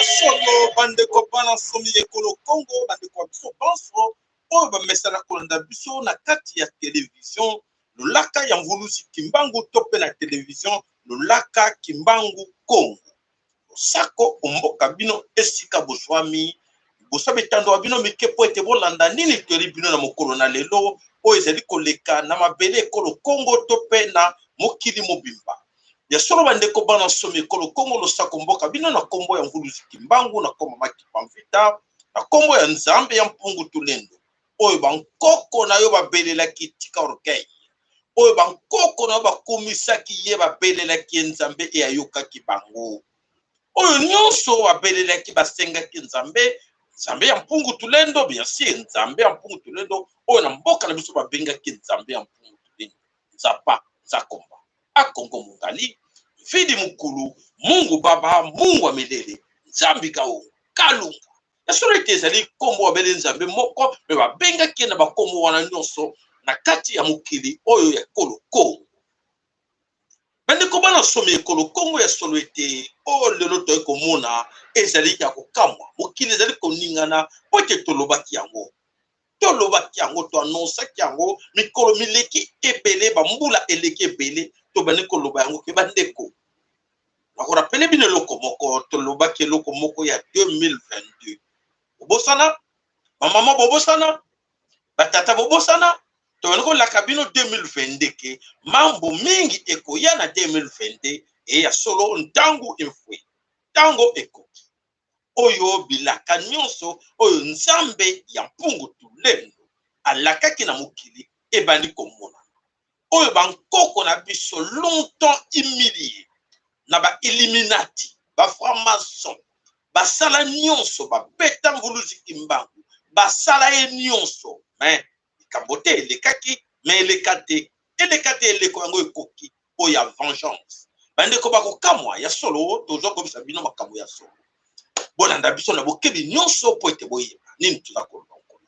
solo bande ko bana somi ekolo Congo bande ko biso banso oyo bamesana kolanda biso na kati ya télévision lolaka ya mvulusi Kimbangu to pe na télévision lolaka Kimbangu Congo sako omboka bino esika boswami bosabe tando bino mike po ete bolanda nini tori bino na mokolo na lelo oyo ezali koleka na mabele ekolo Congo to pe na mokili mobimba ya solo bandeko bana somi ekolo Congo losako mboka bino na kombo ya mvulusi Kimbangu na kombo maki pamvita na kombo ya nzambe ya mpungu tulendo oyo bankoko na yo babelelaki tika orgueil oyo bankoko na yo bakomisaki ye babelelaki nzambe e ayokaki bango oyo nyonso babelelaki basengaki nzambe nzambe ya mpungu tulendo bien sûr nzambe ya mpungu tulendo oyo na mboka na biso babengaki nzambe ya mpungu tulendo nzapa nzakomba akongo mungali vidi mukulu mungu baba mungu wa milele nzambi kao kalunga ya solo ete ezali kombo babele nzambe moko me babengaki na bakombo wana nyonso na kati ya mokili oyo ya ekolo Congo bandeko bana somi ekolo Congo ya solo ete oyo lelo toye komona ezali ya kokamwa mokili ezali koningana po ete tolobaki yango toannonsaki yango mikolo mileki ebele bambula eleki ebele tobandi koloba yango ke bandeko nakorapele bino eloko moko tolobaki eloko moko ya 2022 bobosana bamama bobosana batata bobosana tobandi kolaka bino 2022 ke mambo mingi ekoya na 2022 eya solo ntango efwe ntango ekoki oyo bilaka nyonso oyo nzambe ya mpungu tulendo alakaki na mokili ebandi komona oyo bankoko na biso longtemps humilié na ba Illuminati ba franc-maçon basala nyonso babeta mvulusi Kimbangu basala ye nyonso mais kambote elekaki mais elekate eleko yango ekoki oyo ya vengeance bandeko bakokamwa ya solo tozo kobisa bino makambo ya solo bolanda biso na bokebi nyonso po ete boyeba nini toza koloba nkolo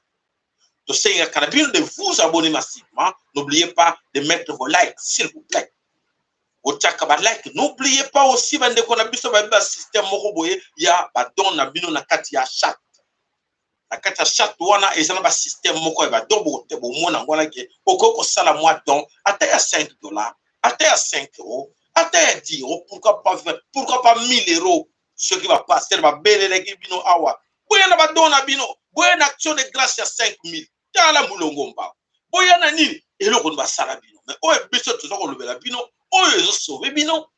tosenga kana bino de vous abonner massivement n'oubliez pas de mettre vos likes s'il vous plaît otaka ba like n'oubliez pas aussi bandeko na biso ba système moko boye ya ba don na bino na kati ya chat na kati ya chat wana ezana ba système moko ya ba don bote bo mona ngona ke okoko sala moi don ata ya $5 ata ya 5 euros ata ya 10 euros pourquoi pas 1000 euros ce qui va passer va belele ki bino awa boya na ba don na bino boya na action de grâce ya 5000 tala mulongo mba boya na nini eloko ba sala bino mais oyo biso tozo ko lobela bino oyo ezo sauver bino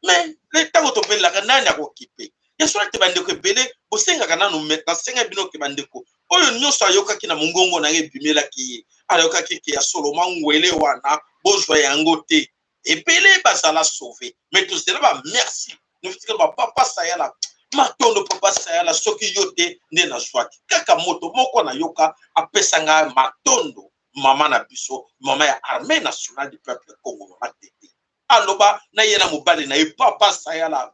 mais le tango to bela kana na ko kipe ya so te bandeko ebele bosenga kana no metna senga bino ke bandeko oyo nyonso ayokaki na mongongo na ebimela ki ayokaki ke ya solo mangwele wana bozwa yango te ebele basala sauver mais to sera ba merci nous fikira ba papa sayala matondo papa sayala soki yote nde na swaki kaka moto moko na yoka apesanga matondo mama na biso mama ya armée nationale du peuple Congo mama tete aloba na yena mobali na papa sayala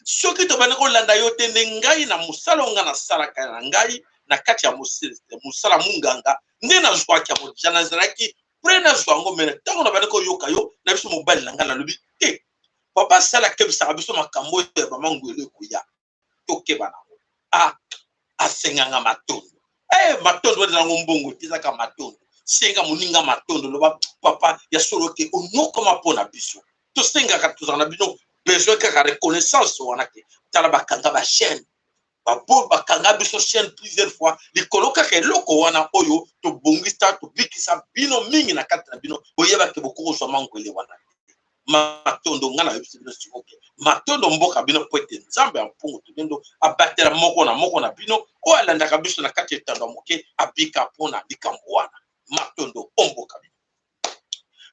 soki to bana ko landa yote ngai na musala nga na salaka na ngai na kati ya musala munganga nde na swaki ya mojana zalaki prena zwango mena tango na bana ko yoka yo na biso mobali na nga na lobi te papa sala kebisa biso makambo ya bamangwele kuya tokeba na asenganga matondo matondo wana ngombongo tizaka matondo senga muninga matondo loba papa ya solo ke onoko mapona biso to senga ka tuzana bino besoin ka reconnaissance wana ke tala bakanga ba chaîne babo bakanga biso chaîne plusieurs fois likoloka ke loko wana oyo to bongista to bikisa bino mingi na kati na bino boyeba ke bokoko so mangwele wana matondo ngana yebisi bino sikoke matondo mboka bino poete nzambe ya mpungu tulendo abatela moko na bino o alandaka biso na kati etando moke abika pona bikambo wana matondo omboka bino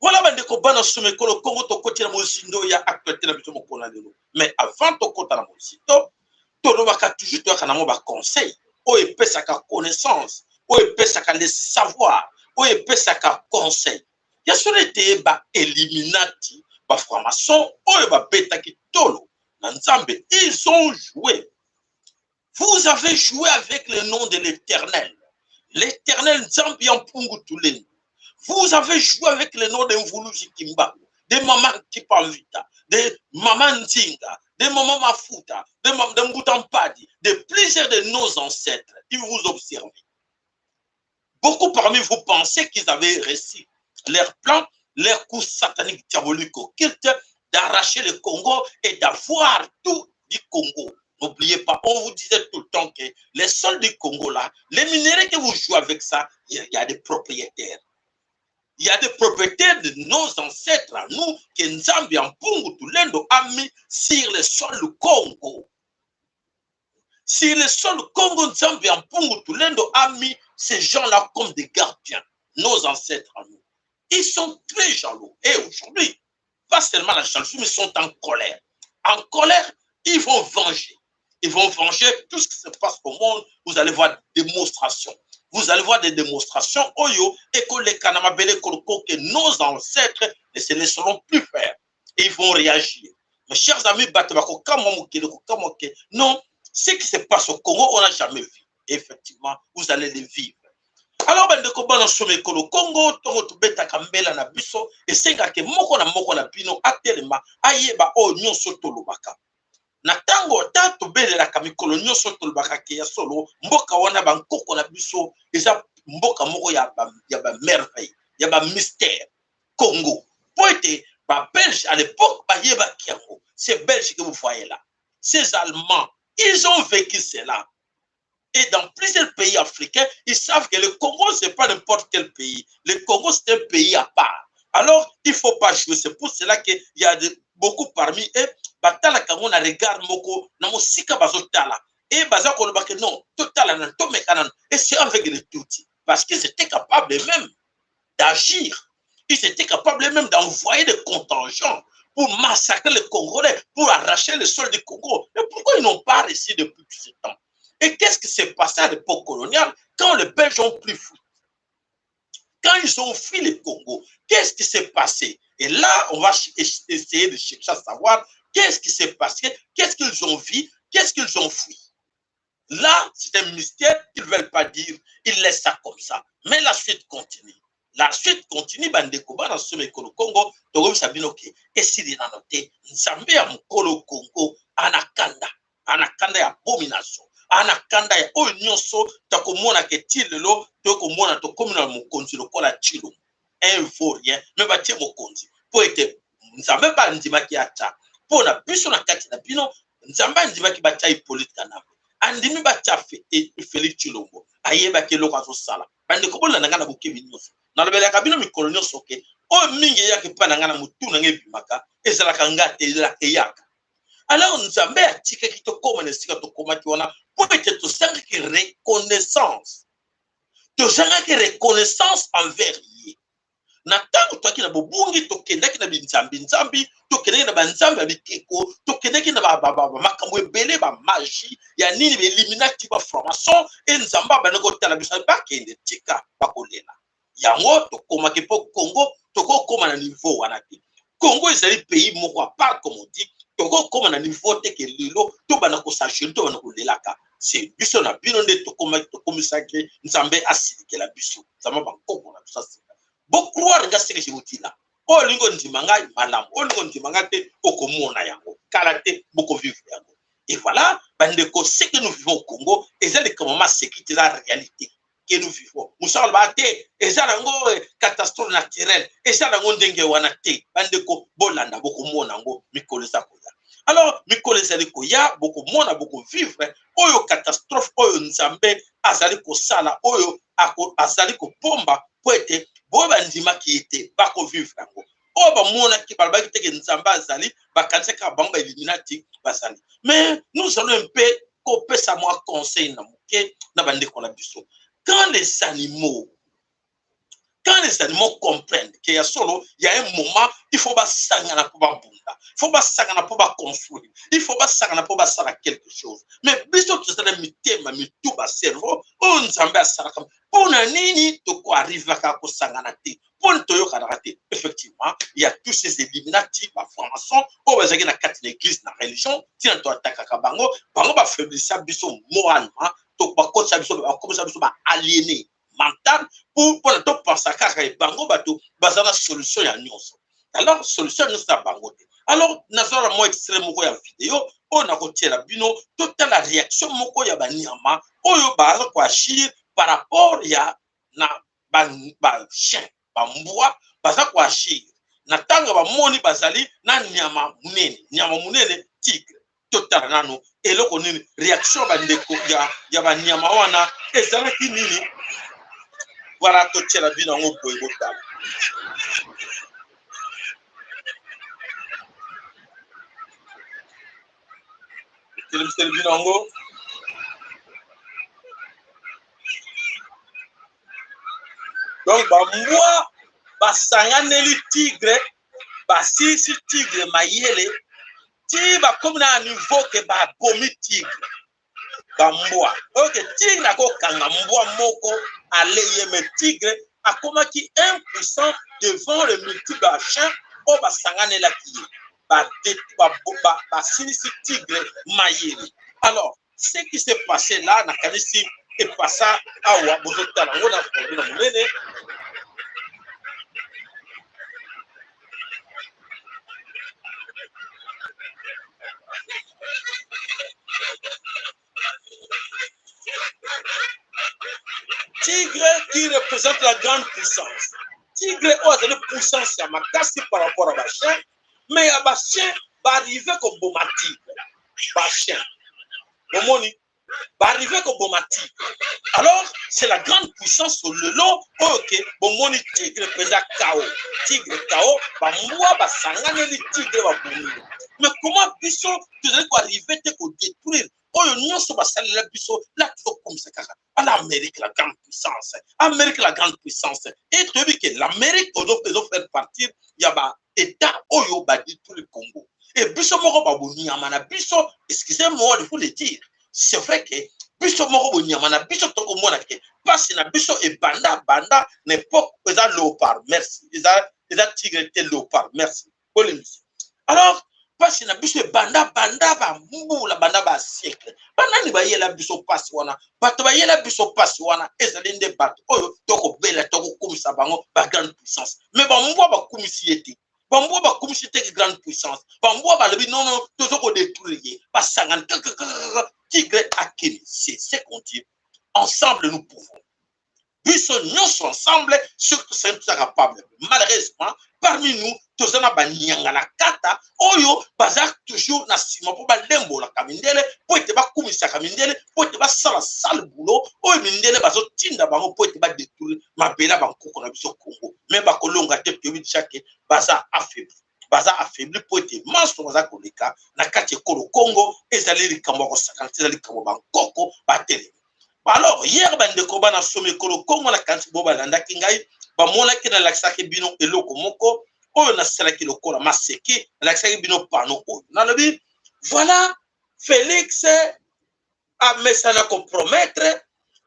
Voilà, bandeko bana someko le Congo to côté la mozindo ya actualité na biso mokona lelo. Mais avant to kota na mozindo, to lo baka toujours to kana mo ba conseil, o epesaka connaissance, o epesaka le savoir, o epesaka conseil. Ya solete ba Illuminati, ba franc-maçon, o ba betaki tolo. Na Nzambe, ils ont joué. Vous avez joué avec le nom de l'Éternel. L'Éternel Nzambe Yampungu Tuleng. Vous avez joué avec le nom de Mvuluji Kimba, de Maman Kipavita, de Maman Nzinga, de Maman Mafuta, de Mbutampadi, de plusieurs de nos ancêtres. Ils vous observent. Beaucoup parmi vous pensez qu'ils avaient réussi leur plan, leur coup satanique diabolique occulte d'arracher le Congo et d'avoir tout du Congo. N'oubliez pas, on vous disait tout le temps que les sols du Congo, là, les minéraux que vous jouez avec ça, il y a des propriétaires. Il y a des propriétaires de nos ancêtres à nous que Nzambi Ampungu Tulendo a mis sur le sol du Congo. Sur le sol du Congo, Nzambi Ampungu Tulendo a mis ces gens-là comme des gardiens, nos ancêtres à nous. Ils sont très jaloux. Et aujourd'hui, pas seulement la jalousie, mais ils sont en colère. En colère, ils vont venger. Ils vont venger tout ce qui se passe au monde. Vous allez voir des démonstrations. Vous allez voir des démonstrations oyo et que les Kanamabele Koloko que nos ancêtres ne se laisseront plus faire. Et ils vont réagir. Mes chers amis, non, ce qui se passe au Congo, on n'a jamais vu. Et effectivement, vous allez les vivre. Alors, ben de Kobana Somekolo Congo, Tongo Tubeta Kambela na biso, et Sengake Moko na Bino, Atelema, Ayeba O Nyon Sotolobaka. Na tango ta tobelela mikolo nyonso tolobaka ke ya solo mboka wana bankoko na biso eza mboka moko ya ba merveille ya ba mystère Congo poete ba Belge à l'époque ba yeba kiango ces Belges que vous voyez là ces Allemands ils ont vécu cela et dans plusieurs pays africains ils savent que le Congo c'est pas n'importe quel pays, le Congo c'est un pays à part. Alors il faut pas jouer, c'est pour cela que il y a beaucoup parmi eux batala kango na regard moko na mosika bazotala et baza koloba que non totala na to mekana et c'est avec les Tutsis parce qu'ils étaient capables même d'agir, ils étaient capables même d'envoyer des contingents pour massacrer les Congolais, pour arracher le sol du Congo. Mais pourquoi ils n'ont pas réussi depuis tout ce temps? Et qu'est-ce qui s'est passé à l'époque coloniale quand les Belges ont pris fou? Quand ils ont fui le Congo, qu'est-ce qui s'est passé? Et là, on va essayer de chercher à savoir qu'est-ce qui s'est passé, qu'est-ce qu'ils ont vu, qu'est-ce qu'ils ont fui. Là, c'est un mystère qu'ils ne veulent pas dire, ils laissent ça comme ça. Mais la suite continue. La suite continue, bandeko bana somekolo Congo, togo sabinoke, esili na note, nzambe ya mukolo Congo, anakanda ya abomination. Anakanda ya oyo nyonso takomona ke tilelo tokomona tokomona mokonzi lokola chilo un vaurien me batie mokonzi po ete nzambe ba ndimaki ata po na biso na kati na bino nzambe ndimaki batia Hippolyte Kanambe andimi batia Félix Tshilombo ayebaki eloko azosala bandeko bolanda nga na bokebi nyonso nalobelaka bino mikolo nyonso ke oyo mingi eyaki mpa na nga na motu na nga ebimaka ezalaka nga te eyaka. Alors nzambe atikaki tokoma na esika tokomaki wana po ete tosangaki reconnaissance envers ye na ntango toaki na bobungi tokendaki na binzambi tokendaki na banzambe ya bikeko tokendaki na makambo ebele bamagie ya nini baeliminati bafranc-maçon e nzambe abandaki kotala biso bakende tika bakolela yango tokomaki mpo Congo tokokoma na niveau wana te. Congo ezali pays moko à part comme on dit tokokoma na niveau te ke lelo tobanda kosageli tobanda kolelaka c'est biso na bino nde tokomisaki nzambe asilikela biso nzambe bankoko na biso asila bocroire nga seke je vous dis là oyo olingo ndima ngai malamu oyo olingo ndima ngai te okomona yango kala te bokovivre yango. Et voilà bandeko ce que nous vivons au Congo eza likamoma sécurité la réalité que nous vivons musala ba te eza nango catastrophe naturelle eza nango ndenge wana te bandeko bolanda bokomona yango mikolo eza koya. Alors mikolo ezali koya bokomona bokovivre oyo catastrophe oyo nzambe azali kosala oyo azali kopomba po ete boyo bandimaki ete bakovivre yango oyo bamonaki balobaki teke nzambe azali bakanisaka bango baeliminati bazali. Mais nous allons un peu kopesa mwa conseil na moke na bandeko na biso. Quand les animaux Quand les animaux comprennent qu'il y a solo, il y a un moment, il faut pas s'angana pour pas bunda. Il faut pas s'angana pour pas construire. Il faut pas s'angana pour pas faire quelque chose. Mais biso tu sais mi tema mi tout bas cerveau, on s'en va ça comme on a nini to quoi arrive à ko s'angana ti. Pour to yo raté. Effectivement, il y a tous ces éliminatifs par formation, on va dire na quatre l'église na religion, tiens to attaque ka bango ba faiblissement biso moralement, to ba ko ça biso ba comme ça biso ba aliéné mental pour le top penser que bango bato bazana solution ya nyonso. Alors solution nyonso na bango te. Alors nazala mo extrême moko ya vidéo on a kotiela bino toute la réaction moko ya banyama oyo baza ko agir par rapport ya na ba chien ba mbwa baza ko agir na tanga ba moni bazali na nyama munene tigre total nano eloko nini réaction ba ndeko ya banyama wana ezalaki nini. Voilà tout ce la vie dans mon boy botal. C'est le binango. Donc moi basanganeli tigre basisi tigre mayele ti ba comme na niveau que ba bomi tigre bambwa. OK tigre ako kanga mbwa moko aleye me tigre akomaki impuissant devant le multiple chien o basangane la ki ba sinisi tigre mayele. Alors ce qui s'est passé là na kanisi et passa awa bozotala ngona na munene. Tigre qui représente la grande puissance. Tigre a une puissance à ma casse par rapport à Bachien, mais à Bachien va arriver comme Bomati. Bachien, Bomoni, va arriver comme Bomati. Alors, c'est la grande puissance sur le long. Ok, Bomoni Tigre représente Kao. Tigre Kao, bah moi, bah sangane les tigres va boumir. Mais comment Bissot, tu dois arriver à détruire? Oh, non, ça va salir la Bissot, là, tu vas comme ça, à l'Amérique, la grande puissance. Amérique, la grande puissance. Et tu dis que l'Amérique, on doit faire partir, il y a un État, oh, il va détruire le Congo. Et Bissot, moi, bah, Boniamana, Bissot, excusez-moi de vous le dire, c'est vrai que Bissot, moi, Boniamana, Bissot, au moins, parce que Bissot et Banda, n'importe quoi, ils ont léopard, merci. Ils ont tigre et léopard, merci. Alors, parce que na biso banda ba mbula banda ba siècle banda ni ba yela biso passe wana bato ba yela biso passe wana ezali nde bato oyo toko bela toko kumisa bango ba grande puissance mais ba mbwa ba kumisi ete ba mbwa ba kumisi ete grande puissance ba mbwa ba lebi non tozoko détruire ba sangana tigre akini c'est ce qu'on dit ensemble nous pouvons biso nyonso ensemble surtout c'est capable malheureusement parmi nous tozana banyanga na kata oyo baza toujours na sima po balembo la kamindele po ete bakumisa kamindele po ete basala sale boulot oyo mindele bazotinda bango po ete badétruire mabela bankoko na biso Congo mais bakolonga te toyebi chaque baza affaibli po ete manso baza koleka na kati ekolo Congo ezali likambo ya kosakana te ezali likambo bankoko batelemi. Alors hier bandeko bana somme ekolo Congo na kanti bo balandaki ngai bamonaki na lakisaki bino eloko moko oyo nasalaki lokola maseke lakisaki bino pano oyo nalobi voilà Félix a mesana compromettre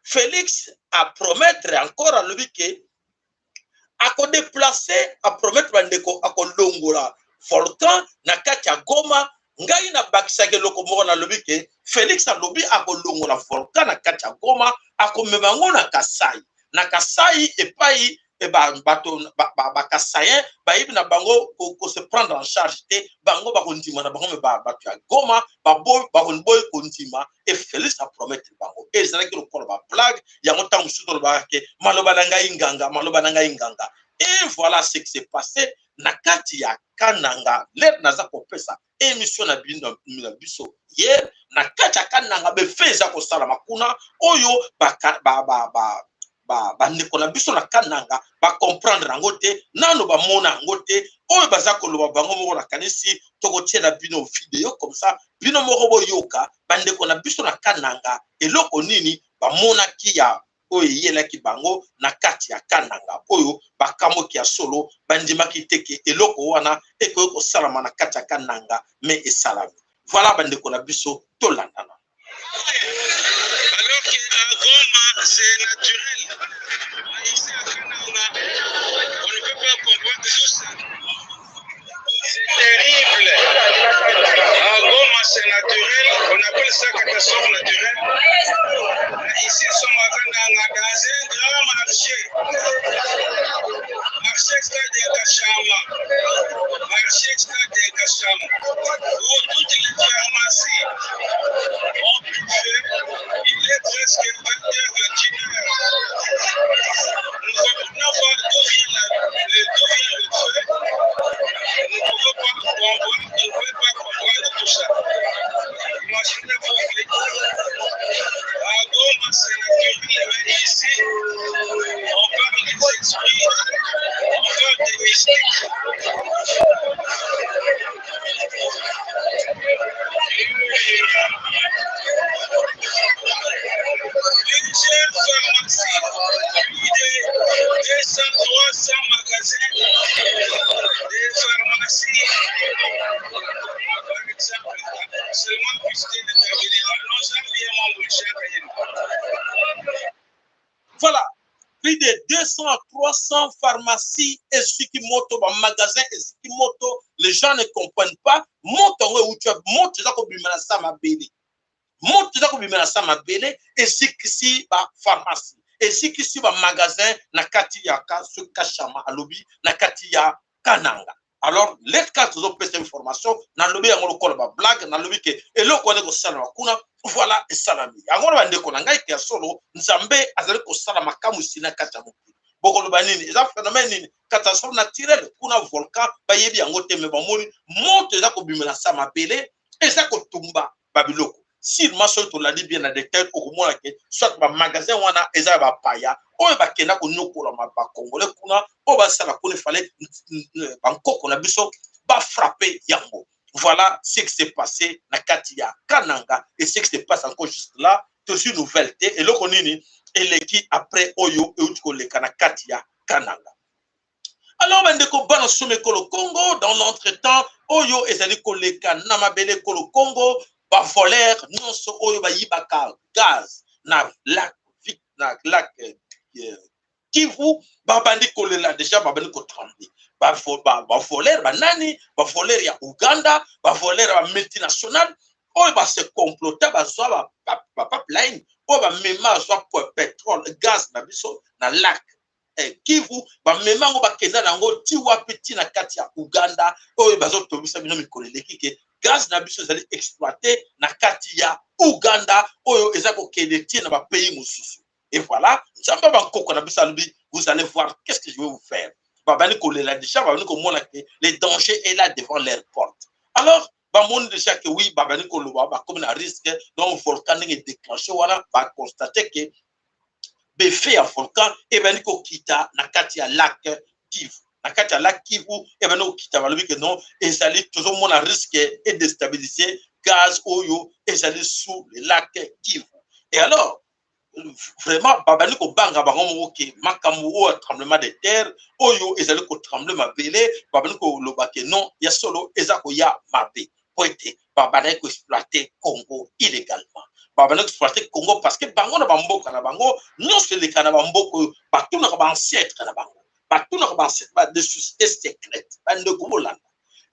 Félix a promettre encore alobi ke ako déplacer a promettre bandeko ako longola volcan na kati ya Goma ngai na bakisaki eloko moko nalobi ke Félix alobi ako longola volcan na kati ya Goma ako mebango na Kasai epai et bato bakasayen bayibi na bango ko se prendre en charge te bango bakondima na bango me bato ya Goma baboy bakonboy kondima et Félix a promettre bango et ezalaki lokola ba blague yango ntango mosusu lobaka ke maloba na ngai nganga et voilà ce qui s'est passé na kati ya Kananga lere naza kopesa émission na biso hier na kati ya Kananga befe eza kosala makuna oyo bandeko na biso na Kananga ba comprendre yango te nano bamona yango te oyo baza koloba bango moko na kanisi tokotiela bino video comme ça bino moko boyoka bandeko na biso na Kananga eloko nini bamonaki ya oyo eyelaki bango na kati ya Kananga oyo bakamoki ya solo bandimaki teke eloko wana ekoki kosalama na kati ya Kananga mais esalami. Voilà bandeko na biso tolandana. Alors qu'à Goma, c'est naturel. Ici à Kananga, on ne peut pas comprendre tout ça. C'est terrible. À Goma, c'est naturel. On appelle ça catastrophe naturelle. Ici, nous sommes à Kananga dans un grand marché. Marché stade de Kachama. Marché stade de Kachama. Où toutes les pharmacies ont pu faire. Il est presque 20h, 21h. Nous comprenons pas d'où vient le feu. Nous ne pouvons pas comprendre, on ne peut pas comprendre tout ça. Imaginez-vous à Goma, c'est naturel, mais ici, on parle des esprits, on parle des mystiques. Plusieurs pharmacies, plus de 200, 300 magasins, des pharmacies, par exemple, seulement puisque l'intervenir. Voilà, plus de 200 à 300 pharmacies et Moto, magasins et Moto, les gens ne comprennent pas. Monte où tu as monte ça comme bimela sama bele. Monte ça comme bimela sama bele et ici ba pharmacie. Et ici ba magasin na kati ya ka ce kachama alobi na kati ya Kananga. Alors, les quatre autres cette information, dans le bien on le ba blague, dans le bien que et le connaît ko salama kuna voilà et salami. Angolo bande ko ngai ke solo nzambe azali ko salama kamusina kata mukili. Bokolo banini, eza phénomène nini catastrophe naturelle kuna volcan ba yebi yango teme ba moni monte za ko bimela sama bele eza ko tumba babiloko. Si le marché to la dit bien na détail au moins que soit ba magasin wana eza ba paya oyo ba kenda ko nokola ma ba congolais kuna o ba sala ko ne fallait bankoko na biso ba frapper yango. Voilà ce qui s'est passé na Katia Kananga et ce qui se passe encore juste là tout une nouvelle et le konini et l'équipe après oyo et utko le kana Katia Kananga. Alors bandeko bana some kolo Congo dans l'entretemps oyo ezali ko le kana mabele kolo Congo ba voler non so oyo ba yibaka gaz na lac Kivu ba bandi ko le la déjà ba bandi ko trembler ba voler ba nani ba voler ya Uganda ba voler ba multinational oyo ba se comploter ba zwa ba pipeline oyo ba mema zwa pétrole gaz na biso na lac Kivu ba mema ngo ba kenda nango ti wapi ti na kati ya Uganda oyo bazo tobisa bino mikolo leki ke gaz na biso ezali exploité na kati ya Uganda oyo eza ko kende ti na ba pays mosusu. Et voilà, vous allez voir qu'est-ce que je vais vous faire. Le danger est là devant leur porte. Alors, déjà que oui, comme un risque, donc le volcan est déclenché, voilà, va constater que le fait à volcan, et bien qu'on quitte na katia lac Kivu. Na katia lac Kivu, et bien qu'on quitte, que non, et ça allait toujours mon risque et déstabiliser gaz, oyo, et ça allait sous le lac Kivu. Et alors, vraiment babani ko banga bango moke makambo o tremblement de terre oyo ezali ko trembler mabele babani ko lobake non ya solo ezako ya mabe poete babani ko exploiter Congo illégalement babani ko exploiter Congo parce que bango na bamboka na bango non se le kana bamboko partout na ba ancêtre na bango partout na ba ancêtre ba des sociétés secrètes bande ko bolanda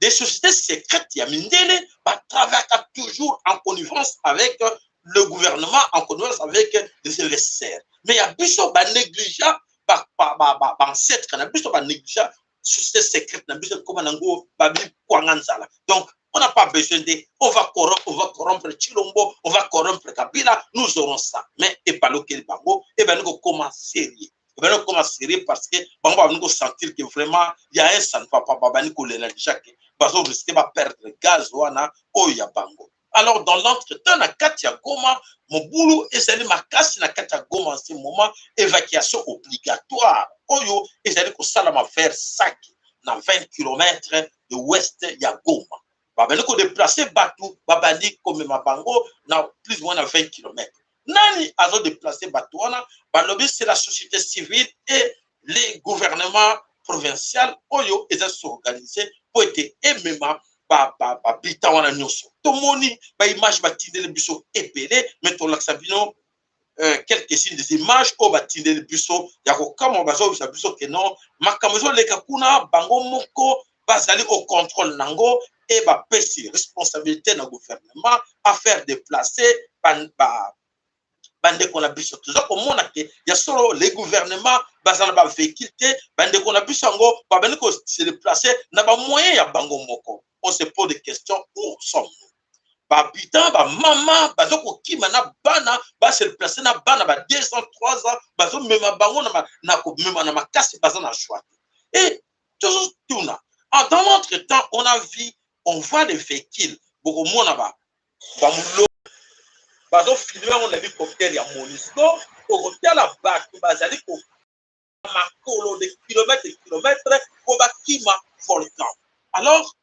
des sociétés secrètes ya mindele ba travaille toujours en connivence avec le gouvernement en connivence avec les investisseurs. Mais il y a biso ba négligent ba ancêtre na biso ba négligent société secrète na biso comme nango ba bi kwanganzala. Donc on n'a pas besoin de on va corrompre Chilombo, on va corrompre Kabila, nous aurons ça. Mais et pas le bango et ben nous commence sérieux. Et ben nous commence sérieux parce que bango va nous sentir que vraiment il y a un ça ne va pas babani ko le déjà que bazo risquer ba perdre gaz wana oya bango. Alors, dans l'entretien, na Katia Goma, mon boulot est allé ma casse na Katia Goma en ce moment, évacuation obligatoire. Oyo, est allé ko salama vers Saki, na 20 km de ouest ya Goma. Babani ko déplacer Batou, babani comme ma bango, na plus ou moins 20 km. Nani a déplacé Batouana, lobby c'est la société civile et les gouvernements provinciaux, Oyo, ils sont organisés pour être MMA, Bitawana Nyoso. Tomoni, image batinde le busso épelé, mais ton laxabino, quelques-unes des images au batinde le busso, yako kama bazo bisa busso que non, makamozo le kakuna, bango moko, basali au contrôle nango, et ba pesi responsabilité dans le gouvernement à faire déplacer bande qu'on a biso toujours comme on a que ya solo les gouvernements bazana ba véhicule bande qu'on a biso ngo ba bande ko se déplacer na ba moyen ya bango moko. On se pose des questions, où sommes-nous? Ba bitan ba maman bazoko kima na bana ba se déplacer na bana ba 2 ans 3 ans bazo mema bango na ko mema na makasi bazana choix. Et toujours tout là. Dans notre temps, on voit des véhicules beaucoup moins là-bas. Bazo filmer on hélicoptère ya Monisco au hôtel la bas bazali ko makolo de kilomètres ko bakima volcan. Alors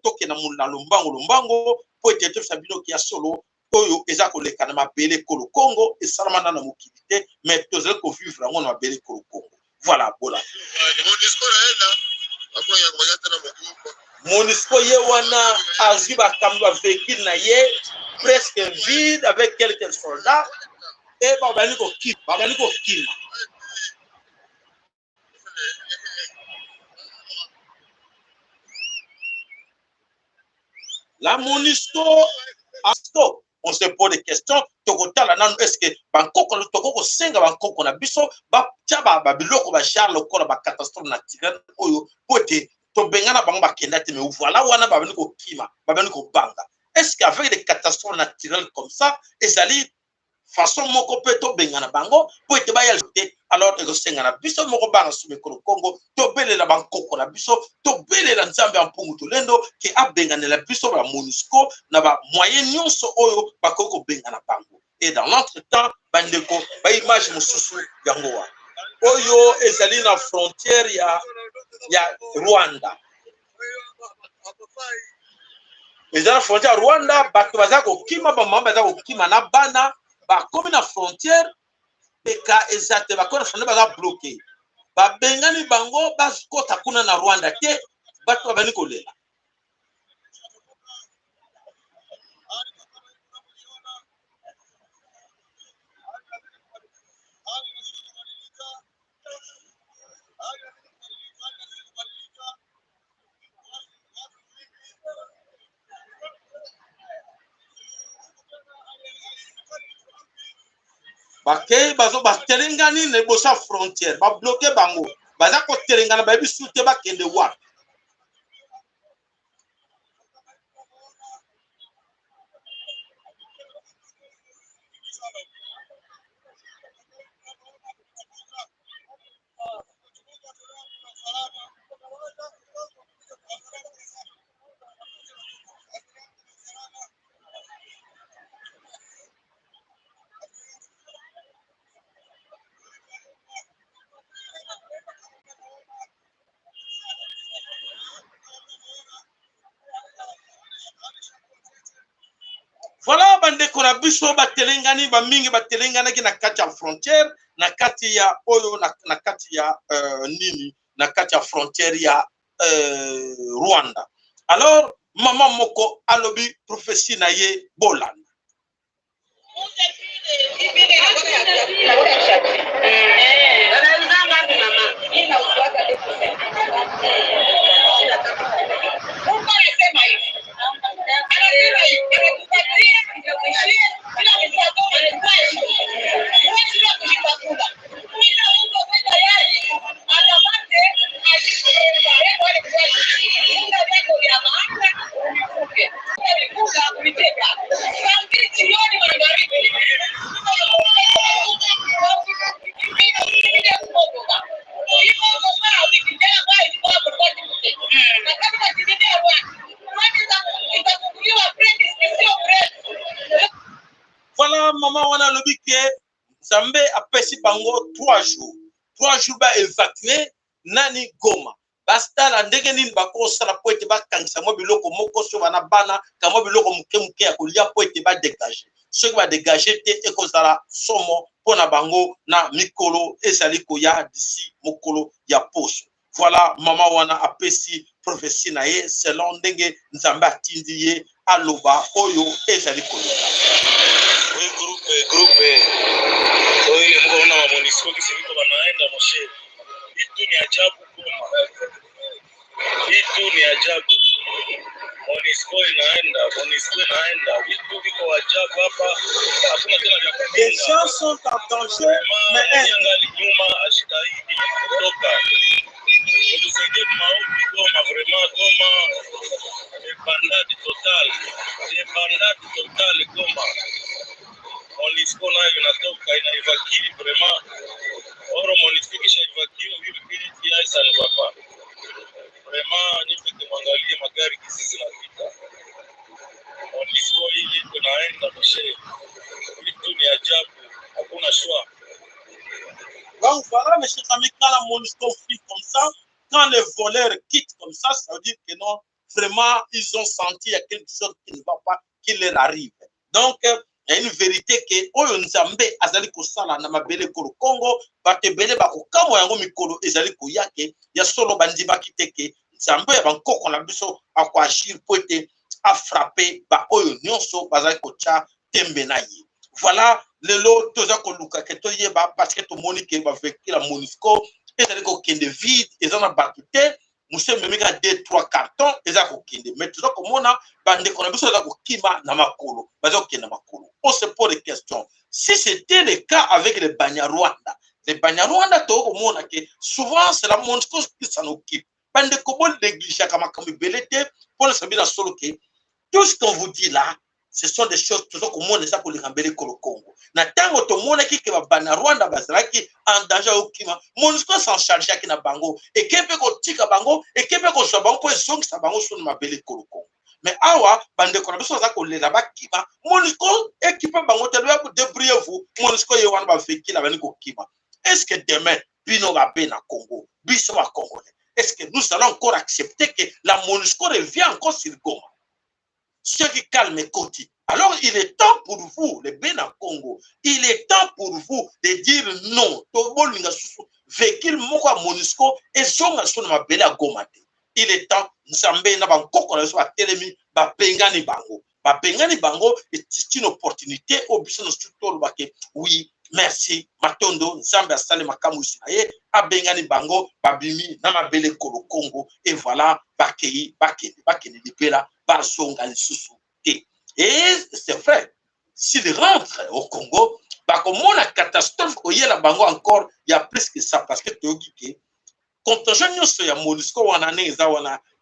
toke na mula lombango po etete sabino ki ya solo oyo eza ko leka na mabele ko Congo et salamana na mokilité mais tozali ko vivre ngo na mabele ko Congo. Voilà bola. Monisco là après ya koyata na mokuko. Monisco ye wana azwi ba kamwa véhicule na ye presque vide avec quelques soldats et babaniko kima la Monisco asto on se pose des questions tokotala nanu est-ce que bankoko tokoko senga bankoko na biso ba taba ba biloko ba Charles ko ba catastrophe naturelle oyo pote to bengana bango bakenda te mais voilà wana babaniko kima babaniko banga. Est-ce qu'avec des catastrophes naturelles comme ça, ezali façon moko pe to bengana bango po ete ba yalite alors ego sengana biso moko banga sumekolo Congo to belela bankoko na biso to belela nzambe ampungu to lendo ke abengana la biso ba Monisco na ba moyen nyonso oyo bakoko bengana bango. Et dans l'entretemps bandeko ba image mususu yango wa oyo ezali na frontière ya Rwanda. Les gens frontière Rwanda, bato baza ko kima ba mamba baza ko kima na bana ba komi na frontière eka ezate ba kona frontière baza bloqué. Ba bengani bango ba kota kuna na Rwanda te bato ba bani ko lela. Bakei bazo ba terengani ne bosa frontière ba bloqué bango baza ko terengana ba bisu te ba kende wa voilà bande ko na biso ba terengani ba mingi ba terengana ki na kati ya frontière na kati ya oyo na kati ya nini na kati ya frontière ya Rwanda. Alors maman moko alobi prophétie na ye bolanda. Voilà, maman, on a le biquet. Zambé a passé bango 3 jours. 3 jours, ba évacué nani Goma. Basta la ndenge nini bako sala poete ba kangisa mo biloko moko so bana bana kamo biloko muke ya kolia poete ba dégager. ce qui va dégager te ekozala somo pona bango na mikolo ezali koya d'ici mokolo ya poso. Voilà mama wana apesi prophétie na ye selon ndenge nzambe atindi ye aloba oyo ezali koyoka. Oui, groupe oyo ile mko na MONUSCO kisi biko banaenda moshe. Itu ni ajabu kuma. Itu ni ajabu. MONUSCO inaenda, vitu viko ajabu hapa. Hakuna tena vya kupinga. Les gens sont en danger, mais angali nyuma ashitahidi kutoka. Tusaidie maombi Goma, vraiment Goma, bandade totale Goma. MONUSCO nayo inatoka inaevakili vraiment. Oro MONUSCO kisha evakili vile vile kiasi ni papa. Vraiment nipeke mwangalie magari kisi zinapita. MONUSCO hii tunaenda mshe. Vitu ni ajabu, hakuna shwa. Donc voilà, mes chers amis, quand la MONUSCO fuit comme ça, quand les voleurs quittent comme ça veut dire que non, vraiment, ils ont senti qu'il y a quelque chose qui ne va pas, qui leur arrive. Donc, il y a une vérité que oyo nzambe azali kosala na mabele kolo Congo, batebele bakokamo yango mikolo ezali koyake, ya solo bandimaki teke, nzambe ya bankoko na biso akoagir po ete a frappé ba oyo nyonso bazali kocha tembe na ye. Voilà, lelo toza koluka ke toyeba parce que tomoni ke ba veki la MONUSCO ezali kokende vide, ezana batute, muse memika 2-3 cartons ezali kokende, mais toza komona bandeko na biso ezali kokima na makolo, bazali kokende na makolo. On se pose des questions. Si c'était le cas avec les Banyarwanda, toza komona ke souvent c'est la MONUSCO qui s'en occupe. Bandeko bon néglige kama belete pour le sabina solo ke tout ce qu'on vous dit là, ce sont des choses que tout le monde est pour les rembellir au Congo. Na tango to mona ki ke bana Rwanda bazalaki en danger au kima. MONUSCO s'en charge ki na bango et kepe ko tika bango et kepe ko so bango pour song sa bango sur mabele ko Congo. Mais awa bande ko na biso za ko lela bakima MONUSCO équipe bango te doit vous débrouiller-vous. MONUSCO ye wana ba feki la bani ko kima. Est-ce que demain bino ba be na Congo, biso ba Congolais, est-ce que nous allons encore accepter que la MONUSCO revient encore sur Goma? Ceux qui calment Koti. Alors, il est temps pour vous, les Bénin Congo, il est temps pour vous de dire non. Véhicule Moko MONUSCO et son ma belle à Gomate. Il est temps, Nzambe na Bangkok, on a télémi, ba Bengani Bango. Ba Bengani Bango est une opportunité au business tout oui, merci, Matondo, Nzambe a salé makamu Israël, a Bengani Bango, Babimi, na ma belle Kolo Congo, et voilà, Bakei, Bakeni Libera. Et c'est vrai, s'il rentre au Congo, comme la catastrophe, il y a la bango encore, il y a plus que ça, parce que tu as dit que quand on a dit MONUSCO, on a dit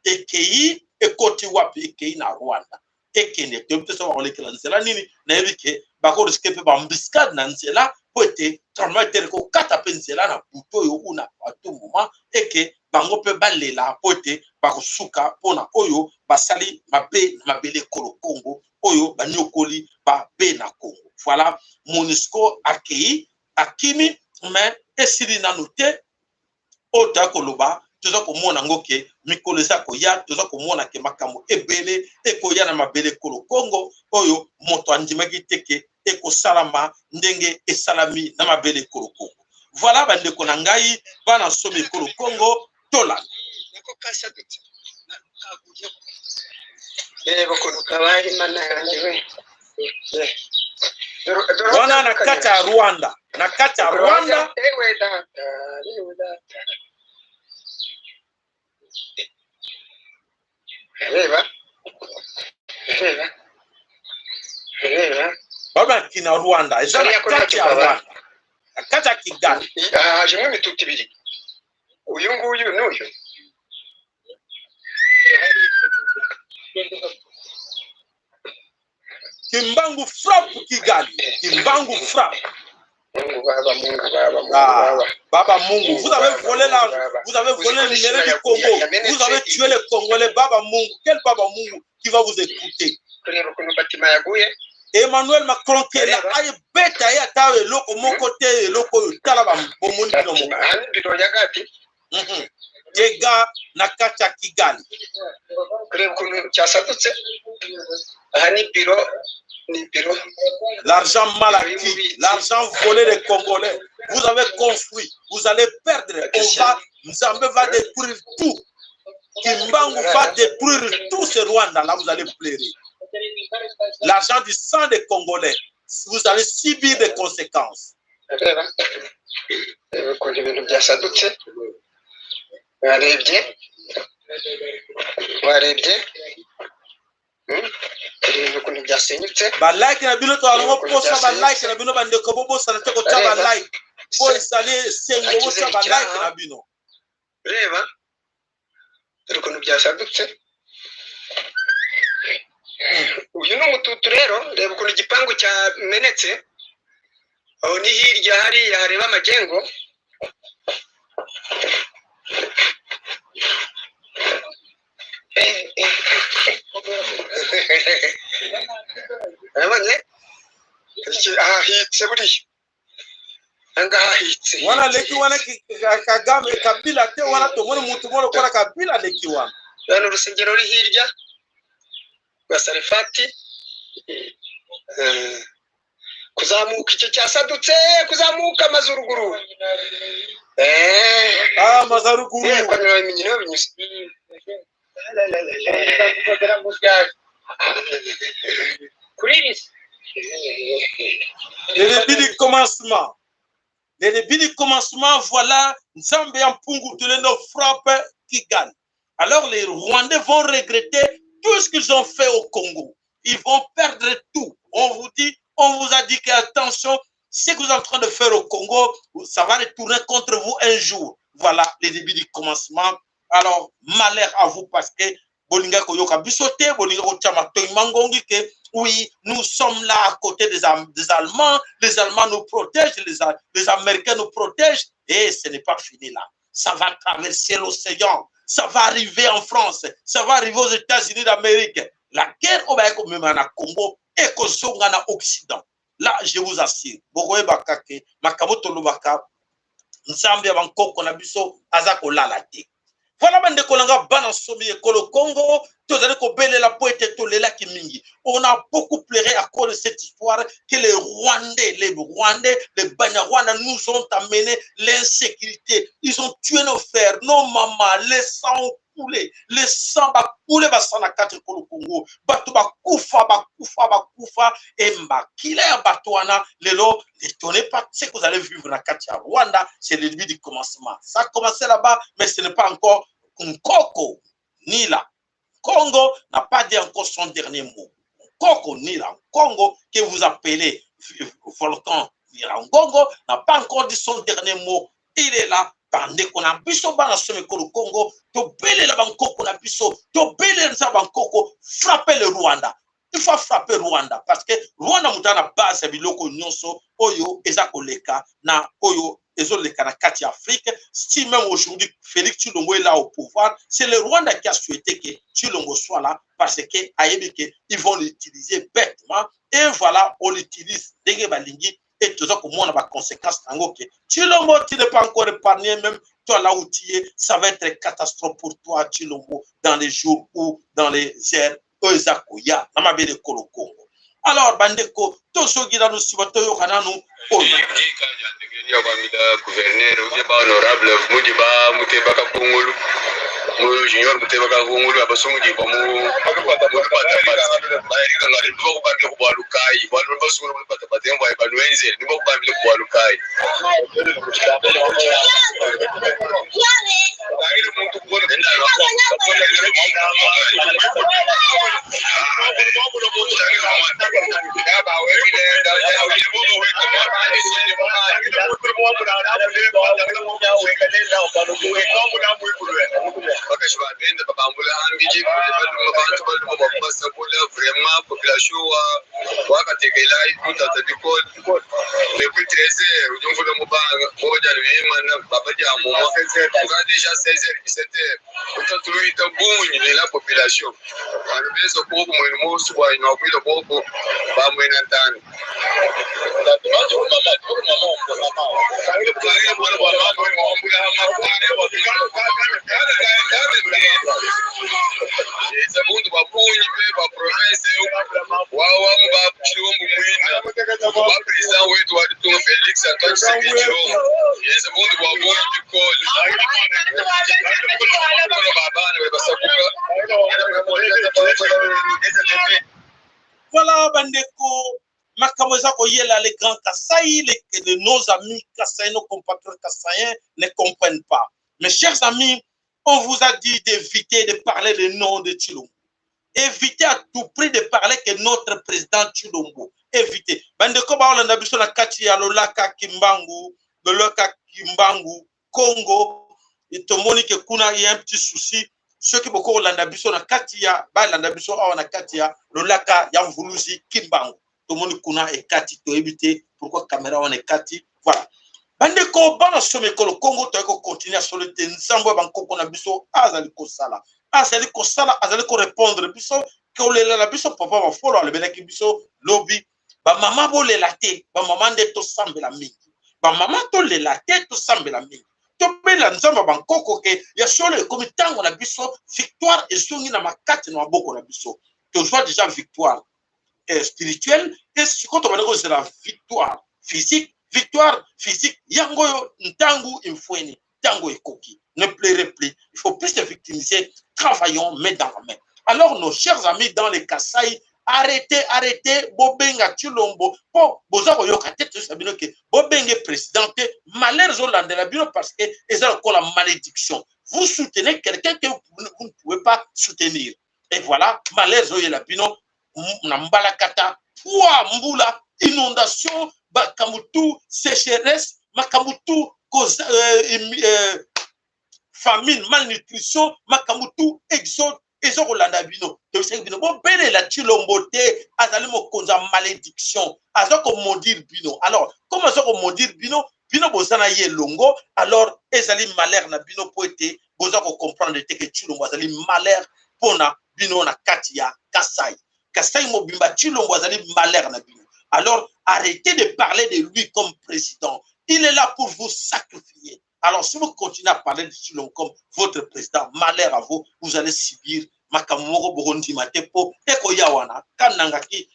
et Kei, et Koti Wapi, et Kei na Rwanda. Et Kei ne peut pas avoir les clandestins, ni n'avait bako risque de bambiscade nanzela, pour être traumatisé, ko katapenzela na puto yo una à tout moment, et que bango pe balela pote bakosuka pona oyo basali mabe mabele kolo Congo oyo banyokoli ba be na Congo. Voilà, MONUSCO akei akimi mais esili na note ota koloba toza komona ngoke mikolo za koya toza komona ke makambo ebele ekoya na mabele kolo Congo oyo moto andimaki teke ekosalama ndenge esalami na mabele kolo Congo. Voilà bandeko na ngai bana somi kolo Congo tola wana na kati ya Rwanda baba kina Rwanda eza na kati ya Rwanda na kati ya Kigali jemwe mituti biri uyu nguyu n'uyu Kimbangu frappe Kigali. Kimbangu frappe. Baba Mungu, vous avez volé le numéro du Congo. Vous avez tué les Congolais. Baba Mungu, quel Baba Mungu qui va vous écouter? Emmanuel Macron qui est là, aïe bête aïe atawe loko mon côté loko talaba bomoni no mo. Dega nakata Kigali. Kuri kunu cyasadutse aha ni biro L'argent mal acquis, l'argent volé des Congolais. Vous avez construit, vous allez perdre. Nzambe va détruire tout. Kimbangu va détruire tout ce Rwanda-là, vous allez pleurer. L'argent du sang des Congolais, vous allez subir des conséquences. Ba like na bino to alongo posa ba like na bino bande ko bobo sana te ko taba like po isale sengo bo taba like na bino reba ukuntu byasadutse uyu ni umututu rero reba ukuntu igipangu cyamenetse aho ni hirya hariya hareba amagengo wana leki wana Kagame Kabila te wana tomone mutu molo kora Kabila leki wana hano urusengero ruri hirya rwa Sarefati kuzamuka icyo cyasadutse kuzamuka amazuruguru amazaruguru le début du commencement. Le début du commencement, voilà, Nzambe Mpungu Tulendo frappe qui gagne. Alors les Rwandais vont regretter tout ce qu'ils ont fait au Congo. Ils vont perdre tout. On vous dit, on vous a dit que attention, ce que vous êtes en train de faire au Congo, ça va retourner contre vous un jour. Voilà le début du commencement. Alors, malheur à vous parce que Bolinga Koyoka Bisote, Bolinga Kochama Mangongi, que oui, nous sommes là à côté des Allemands, les Allemands nous protègent, les Américains nous protègent, et ce n'est pas fini là. Ça va traverser l'océan, ça va arriver en France, ça va arriver aux États-Unis d'Amérique. La guerre au Congo et qu'au Occident. Là, je vous assure, Bogoye Bakake, Makamoto Lubaka, Nzambi Abanko Konabiso, Azako Lalate. Voilà, Congo, on a beaucoup pleuré à cause de cette histoire que les Rwandais, les Banyarwanda nous ont amené l'insécurité. Ils ont tué nos frères, nos mamans, les sangs coulés, les sangs coulés, basana kate kolo Congo, batu bakufa, et killer batouana, lelo, n'étonnez pas ce que vous allez vivre dans Katia Rwanda, c'est le début du commencement. Ça a commencé là-bas, mais ce n'est pas encore Nkoko, ni là. Congo n'a pas dit encore son dernier mot. Nkoko, ni là. Congo, que vous appelez volcan Nyiragongo, n'a pas encore dit son dernier mot. Il est là. Pendant qu'on a biso bana someko le Congo, to bele la Bangkoko na biso, to bele la Bangkoko, frapper le Rwanda. Il faut frapper Rwanda parce que Rwanda mutana base ya biloko nyonso oyo ezako leka na oyo ezoleka na kati Afrique. Si même aujourd'hui Félix Tshilombo est là au pouvoir, c'est le Rwanda qui a souhaité que Tshilombo soit là parce que ils vont l'utiliser bêtement et voilà on l'utilise denge balingi et tout ça comme on a des conséquences tango que Tshilombo tu n'es pas encore épargné même toi là où tu es, ça va être une catastrophe pour toi Tshilombo dans les jours ou dans les heures. Alors, Bandeko, tout ce qui est dans le Sibotoyo Kananu, gouverneur, honorable, Moudiba, Moutebaka Kongolu, Junior Moutebaka Kongolu, Abasumuji, Bamu, déjà 16h, 17h. Autant que lui, il est bon, la population. On ce pauvre, moi, soit il n'a pas de pauvre, pas moins d'entendre. Segundo, para província, Félix Antoine Tshisekedi yeza bondu wa bondu bikoli voilà bandeko Makamoza Koyela, les grands Kassaï, nos amis Kassaï, nos compatriotes Kassaïens ne comprennent pas. Mes chers amis, on vous a dit d'éviter de parler le nom de Tshilombo. Évitez à tout prix de parler que notre président Tshilombo. Évitez. Bandeko Baolanda Biso na kati ya Lolaka Kimbangu, Lolaka Kimbangu, Congo, et tout le monde que kuna y a un petit souci. Ceux qui beaucoup Lolanda Biso na kati ya Baolanda Biso na kati ya Lolaka Yamvuluzi Kimbangu. Tout le monde kuna et kati to éviter pourquoi caméra on est kati. Voilà. Bandeko bana somme ko le Congo to ko continuer sur le nsambo banko na biso azali ko sala. Azali ko sala, azali ko répondre biso ko le la biso papa va follow le benaki biso lobby. Ba mama bo le laté, ba mama nde to sambela mingi. Ba mama to le laté to sambela mingi. To bela nzamba bankoko ke ya solo comme tango na biso victoire et songi na makati na boko na biso. To soit déjà victoire spirituelle et quand on va dire c'est la victoire physique. Victoire physique, yango ntangu infoueni, tango ekoki. Ne pleurez plus. Il faut plus se victimiser. Travaillons main dans la main. Alors, nos chers amis dans les Kassaï, arrêtez, Bobenga Tshilombo. Bon, Bozako Yokate, Sabino, que Bobenga présidente, malheur Hollande la bino parce que c'est encore la malédiction. Vous soutenez quelqu'un que vous ne pouvez pas soutenir. Et voilà, malheur la bino, Nambalakata, Poua Mboula, inondation. Makamutu, sécheresse, Makamutu, famine, malnutrition, Makamutu, exode, exode Rolanda Bino. Bon, belle la Tshilombo te, azali mo konza malédiction, azoko mondir Bino. Alors, comment ça ko mondir Bino? Bino bozana ye longo, alors ezali malheur na Bino po ete, bozako comprendre te que Tshilombo azali malheur pona Bino na katia Kassaï. Kassaï mo bimba Tshilombo azali malheur na Bino. Alors, arrêtez de parler de lui comme président. Il est là pour vous sacrifier. Alors, si vous continuez à parler de Tshilombo comme votre président, malheur à vous, vous allez subir Makamoro Burundi Matepo, Eko Yawana, Kananga qui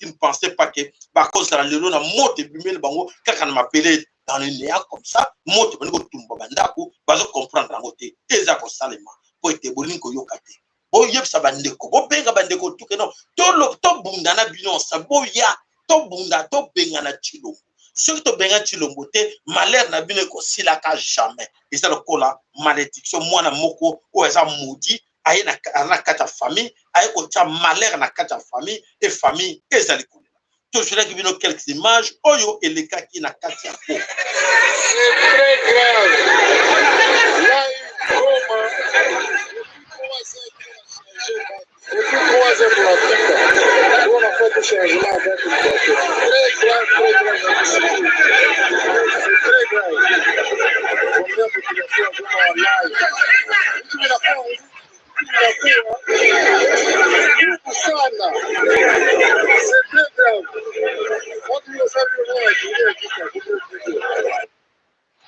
ne pensait pas que, par cause de la lelo, na mote bimel bango, quand on m'appelait dans le néant comme ça, mote bango tumba bandaku, bazo comprendre la mote, ezako salema, pour être bolinko yokate. Bo yeb sa bandeko, bo benga bandeko tuke non, to bundana bino sa bo ya. To bunda to benga na Tshilombo. Ceux to benga Tshilombo te malheur na bino ko silaka jamais. Et ça le kola malédiction moi na moko o eza maudit aye na kata famille aye ko tia malheur na kata famille et famille ezali kolela. To je vais bino quelques images oyo eleka ki na kati ya po. C'est très grave. Là depuis 3 heures pour l'Afrique, on a fait des changements avec une voiture. Très grave. C'est très grave. Combien de populations sont en live? Tu me l'as fait, c'est très grave.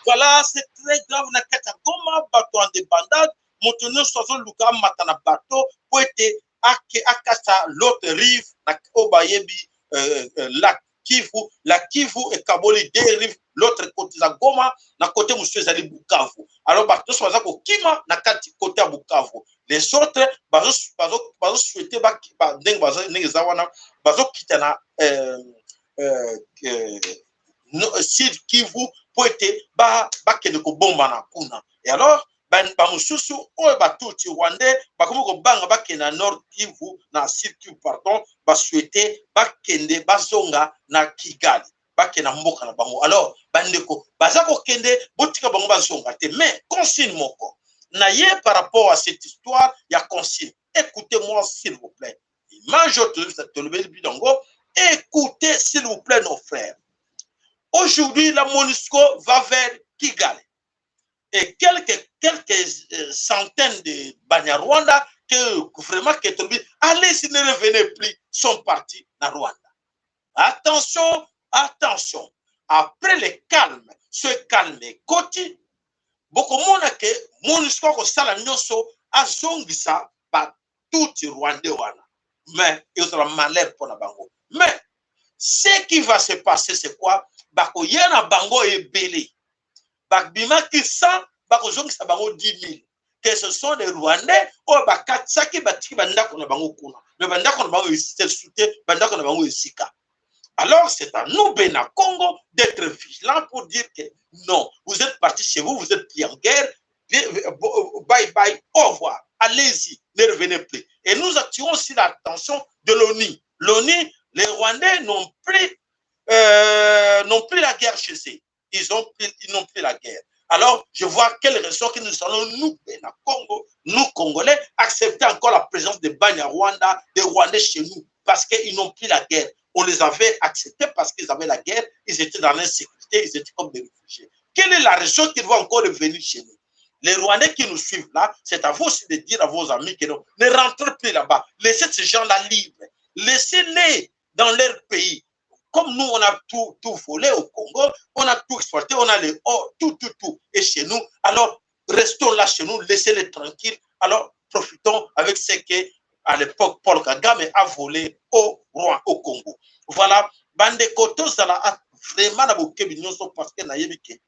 Voilà, c'est très grave. Na kata goma bato en débandade. Montenegro sozo luka matana bateau pour être akasa l'autre rive na obayebi la Kivu et Kaboli deux rives l'autre côté la Goma na côté monsieur zali Bukavu. Alors bateau sozo ko kima na kati côté Bukavu. Les autres bazo souhaiter ba ndeng bazo ngezawana bazo kitana Sud Kivu pour être ba kende ko bomba na kuna. Et alors bamususu oyo batuti rwandais bakomi kobanga bakenda nord Kivu na Sud Kivu pardon basouhaite bakende bazonga na Kigali bakenda mboka na bango. Alors bandeko baza kokende botika bango bazonga te mais consigne moko na ye par rapport à cette histoire ya consigne. Écoutez-moi s'il vous plaît. Image écoutez s'il vous plaît nos frères. Aujourd'hui la MONUSCO va vers Kigali. Et quelques centaines de Banyarwanda que vraiment allez s'ils ne revenaient plus sont partis dans Rwanda. Attention, attention. Après le calme, ce calme koti beaucoup mona ke MONUSCO ko sala nyoso azongisa ba tout Rwandais wana. Mais il sera malheur pour la bango. Mais ce qui va se passer c'est quoi? bakoyena bango ebele bakbima ki 100 bakozongisa bango 10 000 que ce sont des Rwandais ou bakatsaki batiki bandako na bango kuna mais bandako na bango esite bandako na bango esika. Alors c'est à nous Bénin Congo d'être vigilants pour dire que non, vous êtes partis chez vous, vous êtes pris en guerre, bye bye, au revoir, allez-y, ne revenez plus. Et nous attirons aussi l'attention de l'ONU. L'ONU, les Rwandais n'ont plus la guerre chez eux. Ils n'ont plus la guerre. Alors, je vois quelle raison que nous allons, nous, Bénin Congo, nous, Congolais, accepter encore la présence des Banyarwanda, des Rwandais chez nous, parce qu'ils n'ont plus la guerre. On les avait acceptés parce qu'ils avaient la guerre, ils étaient dans l'insécurité, ils étaient comme des réfugiés. Quelle est la raison qu'ils vont encore revenir chez nous? Les Rwandais qui nous suivent là, c'est à vous aussi de dire à vos amis que non, ne rentrez plus là-bas. Laissez ces gens-là libres. Laissez-les dans leur pays. Comme nous, on a tout volé au Congo, on a tout exploité, on a les or, tout. Et chez nous, alors restons là chez nous, laissez-les tranquilles. Alors profitons avec ce que à l'époque Paul Kagame a volé au roi au Congo. Voilà, bande koto zala vraiment na bokebi nyonso parce que na yebike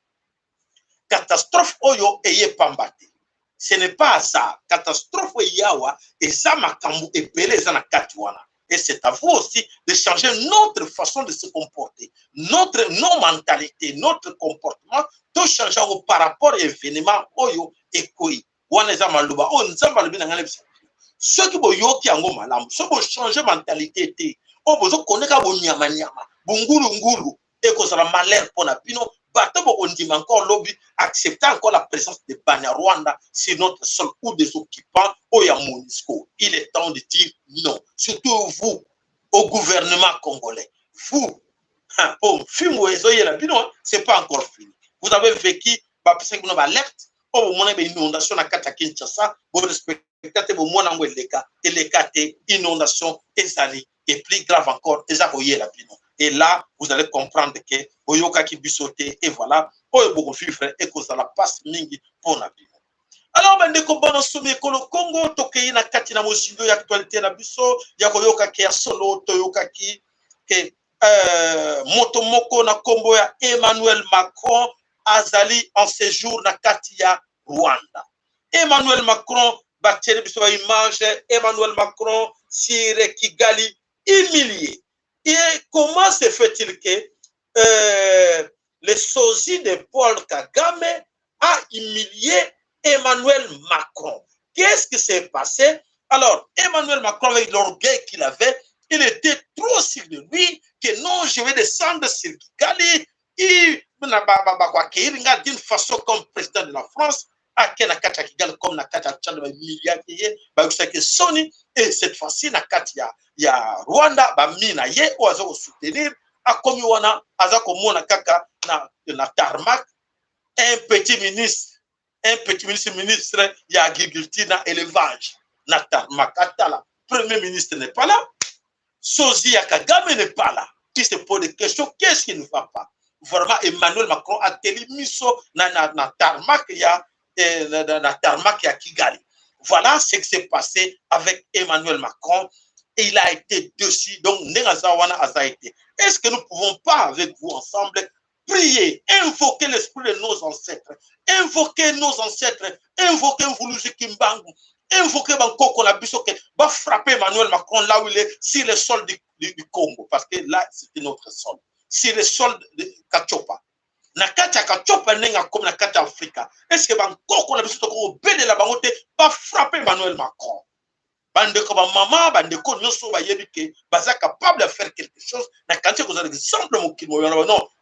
catastrophe oyo eye pambate. Ce n'est pas ça. Catastrophe yawa et ça makambu et belé za na katiwana. Et c'est à vous aussi de changer notre façon de se comporter, notre mentalité, notre comportement, tout changer par rapport à l'événement oyo et koi. Wana za maluba o nzamba lubi na ngale. Ceux qui vont yoki ango malamu, ceux qui vont changer mentalité te, o bozo koneka bo nyama bungulu et que ça va malheur pour na bino, bateau bo ondima encore lobby, accepter encore la présence de Banyarwanda sur notre sol ou des occupants ou ya MONUSCO. Il est temps de dire non, surtout vous au gouvernement congolais. Vous, c'est pas encore fini. Vous avez vécu alerte, oh mon inondation na kata Kinshasa, vous respectez inondation et plus grave encore, et là, vous allez comprendre que Oyoka qui bisoté et voilà, et que ça la passe mingi pour la vie. Alors, ben, dès qu'on va au Congo, tokei na kati na mosindo ya actualité na biso, ya koyoka ki ya solo, toyoka ki motomoko na kombo ya Emmanuel Macron azali en séjour na kati ya Rwanda. Emmanuel Macron, bateli biso image, Emmanuel Macron, sire Kigali, humilié. Et comment se fait-il que le sosie de Paul Kagame a humilié Emmanuel Macron? Qu'est-ce qui s'est passé? Alors, Emmanuel Macron, avec l'orgueil qu'il avait, il était trop sûr de lui que non, je vais descendre sur Kigali. Il n'a d'une façon comme président de la France, comme et cette fois-ci, il y a Rwanda, Bamina, ye, ou soutenir, a commis wana, azakomona kaka na tarmac, un petit ministre, il y a agriculture, na élevage, na tarmac, atala, premier ministre n'est pas là, Sozi Kagame n'est pas là. Qui se pose des questions, qu'est-ce qui ne va pas? Vraiment, Emmanuel Macron a télé miso na tarmac, il y a na tarmac à Kigali. Voilà ce qui s'est passé avec Emmanuel Macron. Et il a été dessus. Donc, est-ce que nous ne pouvons pas, avec vous ensemble, prier, invoquer l'esprit de nos ancêtres, invoquer Mvuluzi Kimbangu, invoquer Bankoko Labisoke, va frapper Emmanuel Macron là où il est, sur le sol du Congo, parce que là, c'est notre sol, sur le sol de Kachopa. Nakata Kachopa nenga comme Nakata Africa. Est-ce que Bankoko Labisoke au bébé la bangote va frapper Emmanuel Macron? Bandeko ba maman, bandeko nyonso ba yebike, baza capable de faire quelque chose. Na kanti ko za exemple non,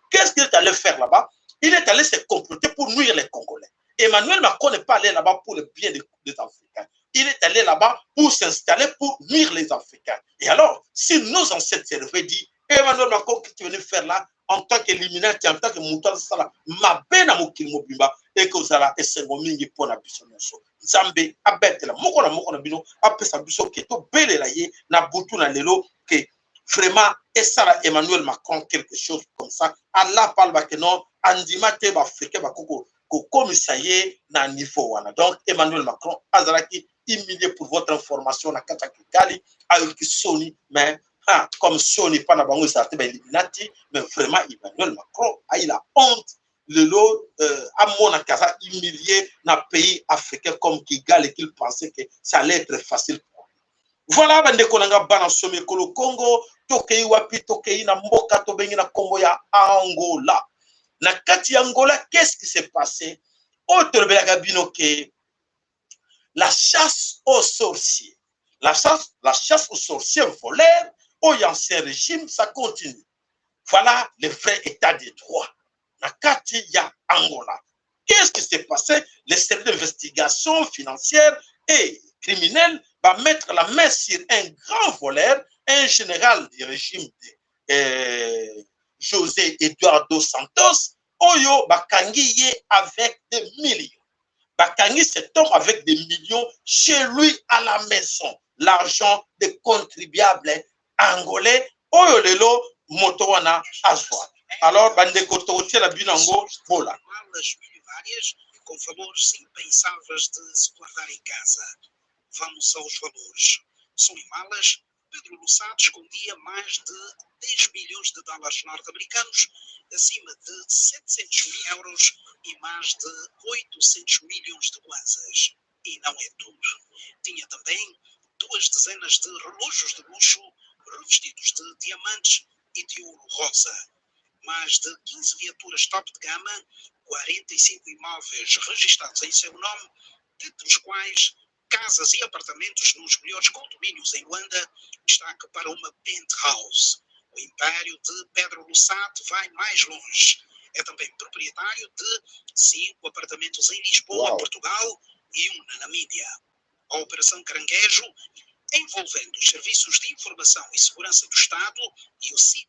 qu'est-ce qu'il est allé faire là-bas? Il est allé se comploter pour nuire les Congolais. Emmanuel Macron n'est pas allé là-bas pour le bien des Africains. Il est allé là-bas pour s'installer, pour nuire les Africains. Et alors, si nos ancêtres s'élevaient dit, Emmanuel Macron, qu'est-ce que tu veux faire là, en tant qu'éliminateur, en tant que mouton, ma bena mokil mobimba, et que ça là, et c'est mon mingi pour la biso. Zambé, abete la, moko na bino, apé sa biso, qui est au bel laye, na boutou na lelo, que vraiment, et ça là, Emmanuel Macron, quelque chose comme ça, Allah parle que non, andima te ba africain ba koko, comme ça y est, na niveau wana. Donc, Emmanuel Macron, azalaki, humilié pour votre information, na Katakikali, avec Sony, mais, comme Sony pas bango sarté ba Illuminati, mais vraiment Emmanuel Macron a eu la honte le lot à mon casa humilié dans pays africain comme Kigali et qu'il pensait que ça allait être facile. Voilà bande konanga bana somme kolo Congo tokei wapi tokei na mboka to bengi na Congo ya Angola. Na kati Angola, qu'est-ce qui s'est passé? Autre belagabino que la chasse aux sorciers. La chasse aux sorciers voleurs au ancien régime, ça continue. Voilà le vrai état des droits. Na kati ya Angola. Qu'est-ce qui s'est passé? Les services d'investigation financière et criminelle va mettre la main sur un grand voleur, un général du régime de José Eduardo Santos, Oyo Bakangi avec des millions. Bakangi cet homme avec des millions chez lui à la maison. L'argent des contribuables angolais, Oyo Lelo Motowana Azwa. Alors, Bandeko Totia la Binango, voilà. Com valores impensáveis de se guardar em casa. Vamos aos valores. São em malas, Pedro Lussado escondia mais de 10 milhões de dólares norte-americanos, acima de 700 mil euros e mais de 800 milhões de kwanzas. E não é tudo. Tinha também 2 dezenas de relógios de luxo revestidos de diamantes e de ouro rosa. Mais de 15 viaturas top de gama, 45 imóveis registrados em seu nome, dentre os quais casas e apartamentos nos melhores condomínios em Luanda, destaque para uma penthouse. O império de Pedro Lussado vai mais longe. É também proprietário de 5 apartamentos em Lisboa, Portugal, e um na Namíbia. A Operação Caranguejo, envolvendo os Serviços de Informação e Segurança do Estado e o SIC,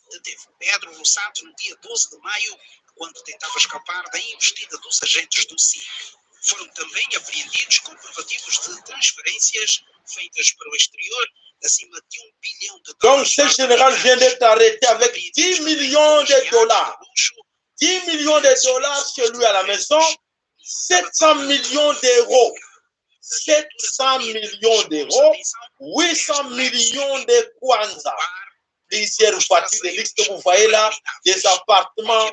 deteve Pedro Lussado no dia 12 de maio, quando tentava escapar da investida dos agentes do SIC. Foram também apreendidos comprovativos de transferências feitas para o exterior, acima de 1 bilhão de dólares. Donc, ce général vient d'être arrêté avec 10 millions de dollars. 10 millions de dollars chez lui à la maison, 700 millions d'euros. 700 millions d'euros, 800 millions de kwanza. Plusieurs voitures de luxe que vous voyez là, des appartements,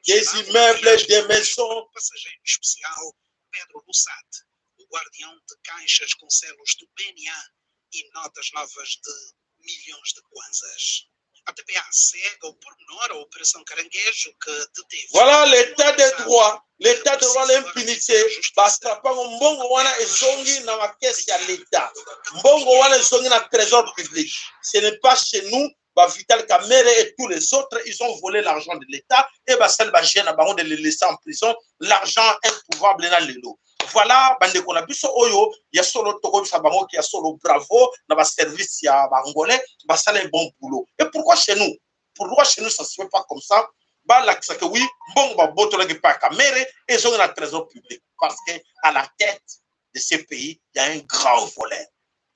des immeubles, des maisons. Passageiro especial, Pedro Lussado, o guardião de caixas com selos do BNA e notas novas de milhões de kwanzas. A TPA segue ao pormenor a Operação Caranguejo que deteve. Voilà l'état de droit. L'état de droit, l'impunité. Basta pas mbongo wana ezongi na makesi ya l'État. Mbongo wana ezongi na trésor public. Ce n'est pas chez nous. Vital Kamere et tous les autres, ils ont volé l'argent de l'État et Bassel Bagien a baron de les laisser en prison. L'argent impouvable dans le lot. Voilà, bande qu'on a vu sur Oyo, il y a solo Togo Sabango qui a solo bravo dans le service, il y a Bangolais, Bassel un bon boulot. Et pourquoi chez nous? Pourquoi chez nous ça ne se fait pas comme ça? Bah là, c'est que oui, bon, bah, boto la pas Kamere et ils ont un trésor public. Parce qu'à la tête de ces pays, il y a un grand voleur,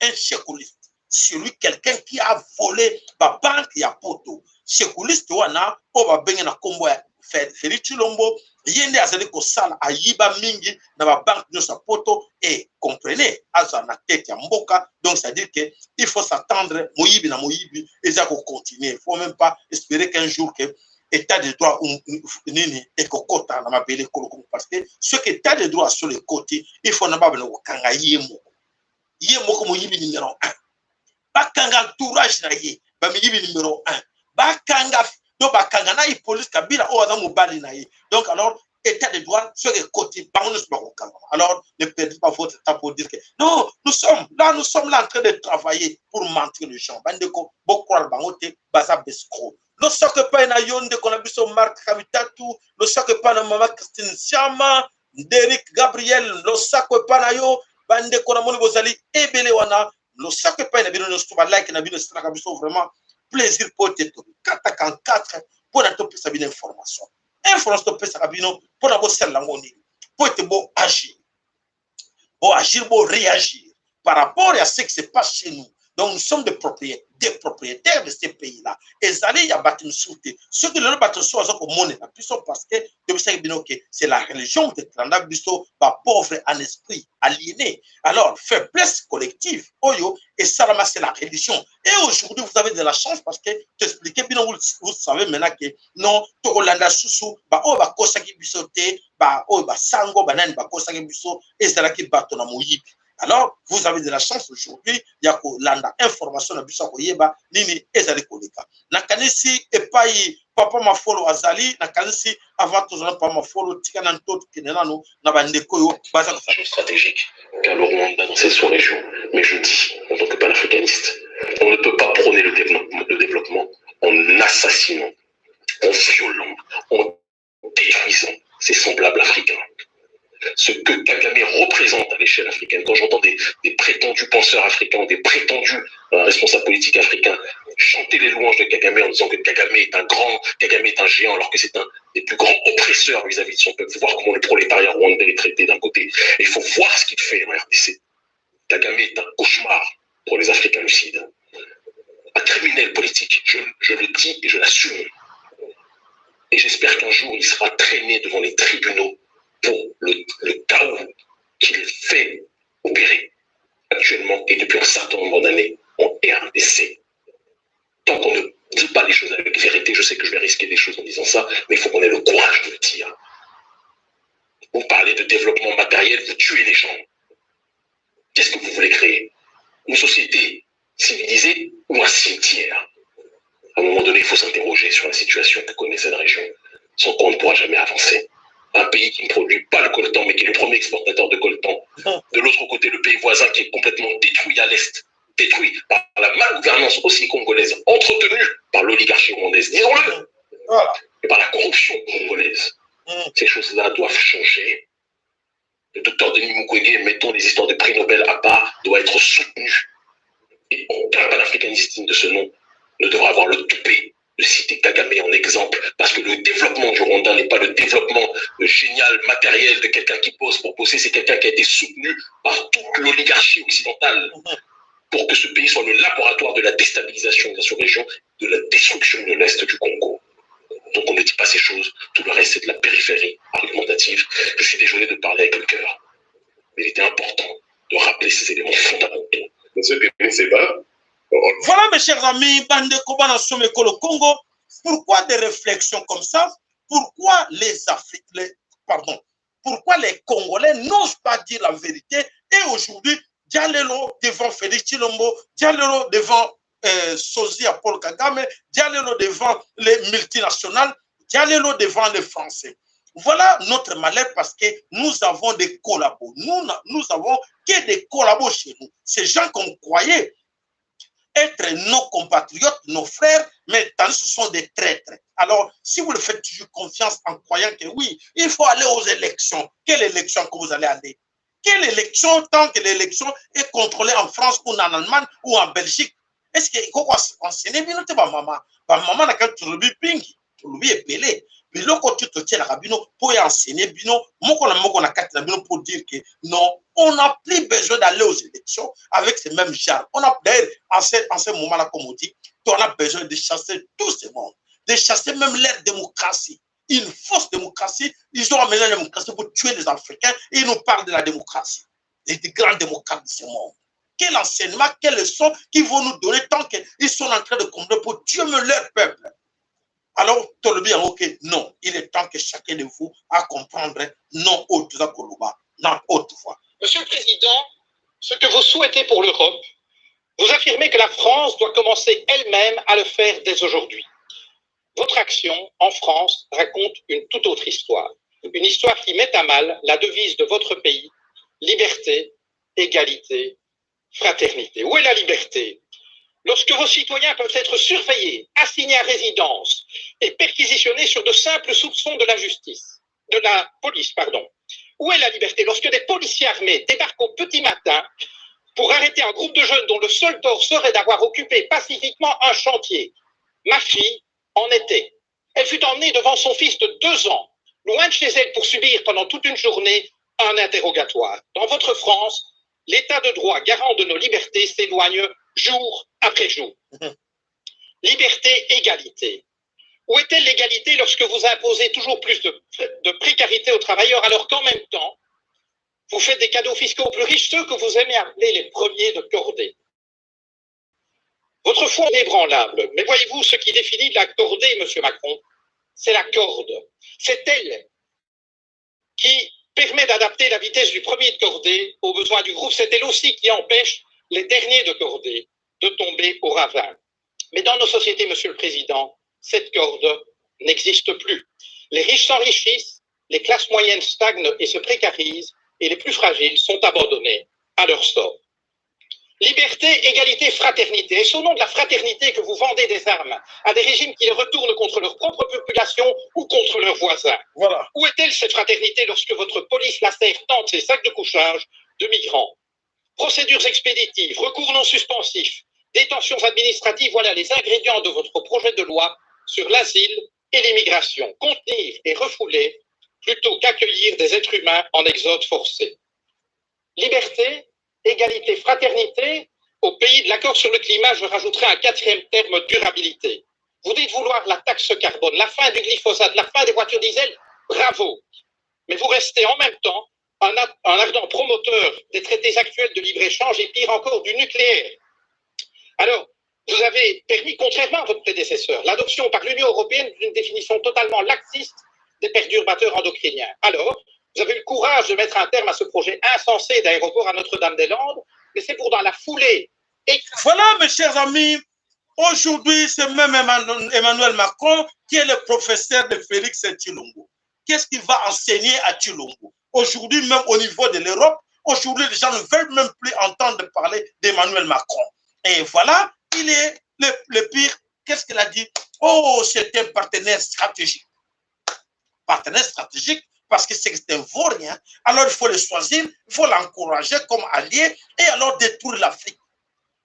un chekouliste. Celui quelqu'un qui a volé la banque ya poto sekuliste wana o ba benga na kombo ya Félix Lombo yende azali ko sala ayiba mingi na ba banque de sa poto et comprenez aza na tête ya mboka, donc ça veut dire que il faut s'attendre moyibi na moyibi et ça ko continuer, il faut même pas espérer qu'un jour que état de droit nini et kokota na mabele koloko, parce que ce que état de droit sur le côté il faut na ba bana ko kanga yemo ko moyibi numéro 1. Bakanga entourage na ye ba miyibi numéro 1 bakanga do bakanga na police kabila o za mobali na ye. Donc alors état de droit sur les côtés bango se bakanga. Alors ne perdez pas votre temps pour dire que non, nous sommes là en train de travailler pour mentir les gens. Bandeko bokwa bango te baza bescro. No soke pa na yonde kona biso Marc Kabitatu, no soke pa na mama Christine Siama, Derek Gabriel, no soke pa na yo bandeko na moni bozali ebele wana. Le sac pas na bino no like na bino straka biso vraiment plaisir pour te 4 pour na topi sa bino information topi sa bino pour na bo sel langoni pour te bo agir bo réagir par rapport à ce qui se passe chez nous Donc, nous sommes des propriétaires de ces pays-là. Et Zali, il y a bâti une souté. Ceux qui le battent sur le monde, parce que c'est la religion de Tranda Bisso, pauvre en esprit, aliéné. Alors, faiblesse collective, Oyo, et Salama, c'est la religion. Et aujourd'hui, vous avez de la chance parce que, t'expliquez bien, vous savez maintenant que non, Torolanda Soussou, Oba Kosaki Bissoté, Oba Sango, Banan, Kosaki Bisso, et Zalaki Batona Mouyib. Alors, vous avez de la chance aujourd'hui, il y a information de Bissau Koyeba, Nini Ezali Koleka. Nakanisi et pas papa ma follow Azali, Nakanisi avant tout le pas ma follow Tikananto Kenelano, Nabandekoyo, Bazar. Stratégique qu'a le Rwanda dans cette sous-région. Mais je dis, en tant que panafricaniste, on ne peut pas prôner le développement en assassinant, en violant, en détruisant ses semblables africains. Ce que Kagame représente à l'échelle africaine, quand j'entends des prétendus penseurs africains, des prétendus responsables politiques africains chanter les louanges de Kagame en disant que Kagame est un grand, Kagame est un géant, alors que c'est un des plus grands oppresseurs vis-à-vis de son peuple. Il faut voir comment le prolétariat rwandais est traité d'un côté. Et il faut voir ce qu'il fait en RDC. Kagame est un cauchemar pour les Africains lucides. Un criminel politique, je le dis et je l'assume. Et j'espère qu'un jour, il sera traîné devant les tribunaux pour le chaos qu'il fait opérer actuellement et depuis un certain nombre d'années en RDC. Tant qu'on ne dit pas les choses avec vérité, je sais que je vais risquer des choses en disant ça, mais il faut qu'on ait le courage de le dire. Vous parlez de développement matériel, vous tuez les gens. Qu'est-ce que vous voulez créer? Une société civilisée ou un cimetière? À un moment donné, il faut s'interroger sur la situation que connaît cette région, sans quoi on ne pourra jamais avancer. Un pays qui ne produit pas le coltan, mais qui est le premier exportateur de coltan. De l'autre côté, le pays voisin qui est complètement détruit à l'est, détruit par la malgouvernance aussi congolaise, entretenue par l'oligarchie rwandaise, disons-le, et par la corruption congolaise. Ces choses-là doivent changer. Le docteur Denis Mukwege, mettons les histoires de prix Nobel à part, doit être soutenu. Et aucun panafricaniste digne de ce nom ne devra avoir le toupet de citer Kagame en exemple, parce que le développement du Rwanda n'est pas le développement génial, matériel de quelqu'un qui pose pour poser, c'est quelqu'un qui a été soutenu par toute l'oligarchie occidentale pour que ce pays soit le laboratoire de la déstabilisation de la sous-région, de la destruction de l'Est du Congo. Donc on ne dit pas ces choses, tout le reste c'est de la périphérie argumentative. Je suis désolé de parler avec le cœur, mais il était important de rappeler ces éléments fondamentaux. Monsieur Péné Seba. Voilà mes chers amis, Bande Kobana Someko le Congo, pourquoi des réflexions comme ça? Pourquoi pourquoi les Congolais n'osent pas dire la vérité? Et aujourd'hui, Dialelo devant Félix Tshilombo, Dialelo devant Sosia Paul Kagame, Dialelo devant les multinationales, Dialelo devant les Français. Voilà notre malheur parce que nous avons des collabos. Nous avons que des collabos chez nous. Ces gens qu'on croyait être nos compatriotes, nos frères, mais tant ce sont des traîtres. Alors, si vous le faites toujours confiance en croyant que oui, il faut aller aux élections. Quelle élection que vous allez aller? Quelle élection tant que l'élection est contrôlée en France ou en Allemagne ou en Belgique? Est-ce que quoi enseigner bien notre maman? Maman n'a qu'un trubi pingi, trubi est pelé. Mais le côté de tiens la rabino pour y enseigner bino, mon a quatre rabino pour dire que non, on n'a plus besoin d'aller aux élections avec ces mêmes gens. On a d'ailleurs en ce moment-là, comme on dit, on a besoin de chasser tout ce monde, de chasser même leur démocratie. Une fausse démocratie, ils ont amené la démocratie pour tuer les Africains et ils nous parlent de la démocratie, des grands démocrates de ce monde. Quel enseignement, quelle leçon qu'ils vont nous donner tant qu'ils sont en train de combler pour tuer leur peuple? Alors, Tolobi a ok, non, il est temps que chacun de vous a comprendre non autre Koloba, non autrefois. Monsieur le Président, ce que vous souhaitez pour l'Europe, vous affirmez que la France doit commencer elle-même à le faire dès aujourd'hui. Votre action en France raconte une toute autre histoire. Une histoire qui met à mal la devise de votre pays, liberté, égalité, fraternité. Où est la liberté? Lorsque vos citoyens peuvent être surveillés, assignés à résidence et perquisitionnés sur de simples soupçons de la police, pardon. Où est la liberté lorsque des policiers armés débarquent au petit matin pour arrêter un groupe de jeunes dont le seul tort serait d'avoir occupé pacifiquement un chantier? Ma fille en était. Elle fut emmenée devant son fils de 2 ans, loin de chez elle pour subir pendant toute une journée un interrogatoire. Dans votre France, l'état de droit garant de nos libertés s'éloigne jour après jour. Liberté, égalité. Où est-elle l'égalité lorsque vous imposez toujours plus de précarité aux travailleurs alors qu'en même temps, vous faites des cadeaux fiscaux aux plus riches, ceux que vous aimez appeler les premiers de cordée? Votre foi est ébranlable, mais voyez-vous ce qui définit la cordée, M. Macron? C'est la corde. C'est elle qui permet d'adapter la vitesse du premier de cordée aux besoins du groupe. C'est elle aussi qui empêche les derniers de cordée de tomber au ravin. Mais dans nos sociétés, Monsieur le Président, cette corde n'existe plus. Les riches s'enrichissent, les classes moyennes stagnent et se précarisent, et les plus fragiles sont abandonnés à leur sort. Liberté, égalité, fraternité. Est-ce au nom de la fraternité que vous vendez des armes à des régimes qui les retournent contre leur propre population ou contre leurs voisins? Voilà. Où est-elle cette fraternité lorsque votre police lacère tente ses sacs de couchage de migrants? Procédures expéditives, recours non suspensifs, détentions administratives, voilà les ingrédients de votre projet de loi sur l'asile et l'immigration. Contenir et refouler plutôt qu'accueillir des êtres humains en exode forcé. Liberté, égalité, fraternité. Au pays de l'accord sur le climat, je rajouterai un quatrième terme, durabilité. Vous dites vouloir la taxe carbone, la fin du glyphosate, la fin des voitures diesel, bravo. Mais vous restez en même temps un ardent promoteur des traités actuels de libre-échange et pire encore du nucléaire. Alors, vous avez permis, contrairement à votre prédécesseur, l'adoption par l'Union européenne d'une définition totalement laxiste des perturbateurs endocriniens. Alors, vous avez eu le courage de mettre un terme à ce projet insensé d'aéroport à Notre-Dame-des-Landes, mais c'est pour dans la foulée. Voilà, mes chers amis, aujourd'hui, c'est même Emmanuel Macron qui est le professeur de Félix Tshilombo. Qu'est-ce qu'il va enseigner à Tshilombo? Aujourd'hui, même au niveau de l'Europe, aujourd'hui, les gens ne veulent même plus entendre parler d'Emmanuel Macron. Et voilà, il est le pire. Qu'est-ce qu'il a dit? Oh, c'est un partenaire stratégique. Partenaire stratégique, parce que c'est un vaurien. Alors, il faut le choisir, il faut l'encourager comme allié et alors détruire l'Afrique.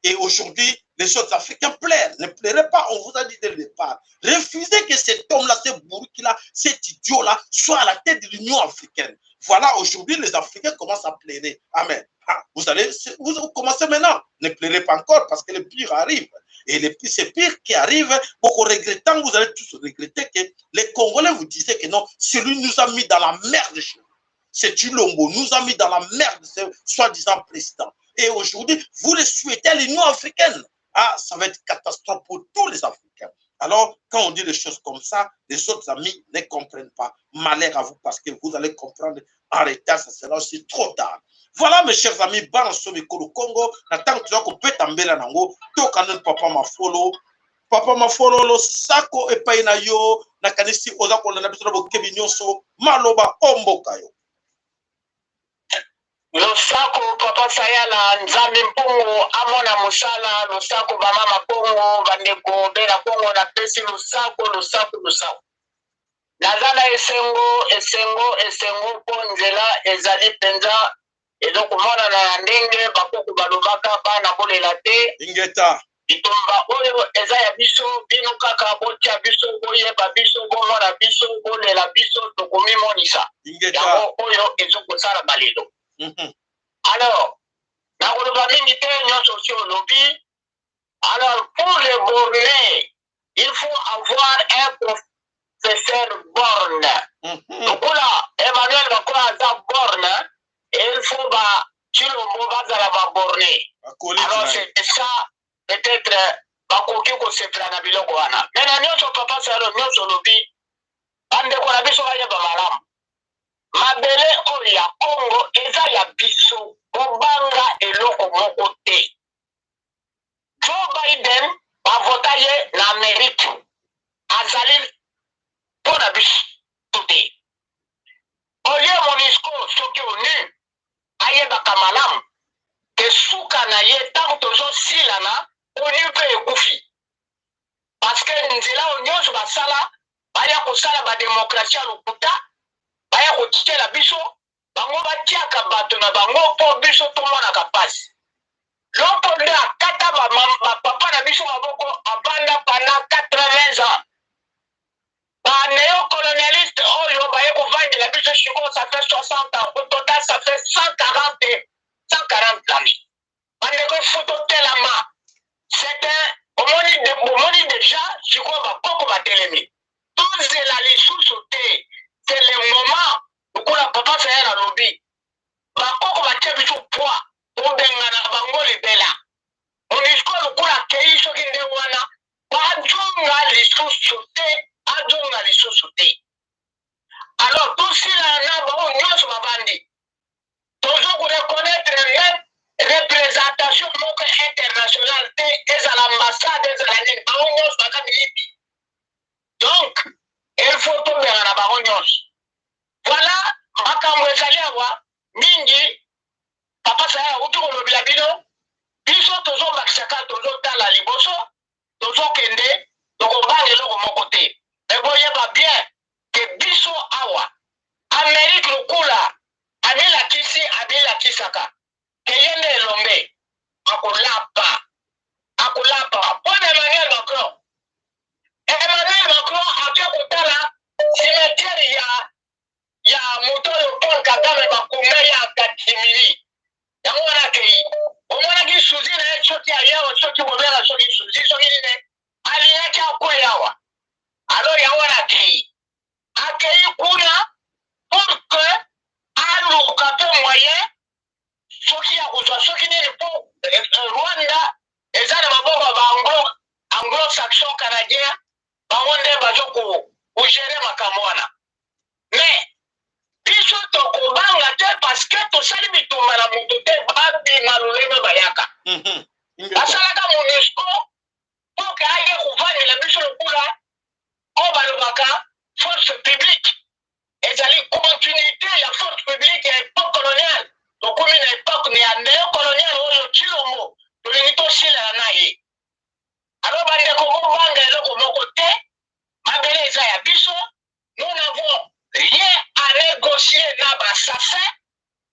Et aujourd'hui, les autres Africains plairent. Ne pleurez pas, on vous a dit dès le départ. Refusez que cet homme-là, ce bourreau-là, cet idiot-là, soit à la tête de l'Union africaine. Voilà, aujourd'hui, les Africains commencent à pleurer. Amen. Ah, vous commencez maintenant. Ne pleurez pas encore parce que le pire arrive. Et c'est pire qui arrive. Beaucoup regrettant, vous allez tous regretter que les Congolais vous disaient que non, celui nous a mis dans la merde chez nous. C'est Tshilombo, nous a mis dans la merde, ce soi-disant président. Et aujourd'hui, vous le souhaitez à l'Union africaine. Ah, ça va être catastrophe pour tous les Africains. Alors, quand on dit des choses comme ça, les autres amis ne comprennent pas. Malheur à vous parce que vous allez comprendre en retard, ça sera aussi trop tard. Voilà, mes chers amis, Banso Mikolo Congo, n'attends que tu vas couper ta mbela nango, tokanen papa mafolo, lo sako e paina yo, na kanisi oza ko na biso bo kebinyoso, maloba omboka yo. Losako papa sayala nzambe mpongo amona musala losako bamama pongo bandeko bela pongo na pesi losako nazala esengo ponzela ezali penza ezokomona na ndenge bakoko balobaka bana bolela te ingeta bitumba oyo eza ya biso bino kaka botya biso boyeba biso bomona biso bolela biso tokomimonisa yango oyo ezokosala balelo. Alors, dans le minute, alors pour les bornés, il faut avoir un professeur borne. Donc là, Emmanuel Macron a borne et il faut Tshilombo va borné. Alors c'est ça, peut-être, bakoki ko sepla na biloko wana. Mais nyonso papa salo nyonso lobi, ande ko na biso ya ba malamu. Mabele oyo ya Congo eza ya biso bobanga eloko moko te. Joe Biden avota ye na Amerike azali mpona biso te. Oye MONUSCO soki onu ayebaka malamu te suka na ye ntango tozosilana onu mpe ekufi. Parce que nzela oyo nyonso basala baya kosala bademokrasi ya lokuta baya kotikela biso bango batiaka bato na bango mpo biso tomonaka pasi. Loko nde akata bapapa na biso maboko abanda pendant 80 ans. Néocolonialiste oyo baye kovandela biso siko ça fait 60 ans. Au total ça fait 140 années. Bandeko foto telama c'est un omoni déjà sikoyo bakoko batelemi tozela lisusu te c'est le moment lokola papa saya na lobi bakoko batie biso poids tobengana bango libela monisco lokola kei soki nde wana bajonga lisusu te alors tosila na bango nyonso babandi tozo koreconnaître même représentation moko internationale te ezala ambassade ezala nini bango nyonso baza milipi donc il faut tobengana na bango nyonso voilà makambo ezali awa mingi papa saya uti kolobela bino biso tozobakisaka tozotala liboso tozokende tokobanga eloko moko te me boyeba bien ke biso awa Amérique lokola abilakisaka keye nde elombe akolapa mpona Emmanuel Macron ake kotala cimetière ya moto oyo Paul Kagame bakume ya katimili yango wana kei omonaki suzi na ye soki ayawa soki bobela soki suzi soki nini alingaki akweyawa alors yango wana akei kuna pour que aluka mpe moyen soki ya kozwa soki nini mpo Rwanda eza na maboko ba anglo-saxon canadien bango nde bazo kogere makambo wana mais biso tokobanga te parce que tosali bitumba na moto te babima lolenge bayaka basalaka MONUSCO mpo ke aye kovandela biso lokola oyo balobaka force publique ezali continuité ya force publique ya époque coloniale tokomi na époque ya néocoloniale oyo Tshilombo tolingi tosilana na ye alors bandeko bobanga eloko moko te mabele eza ya biso nous n'avons rien à négocier na basasin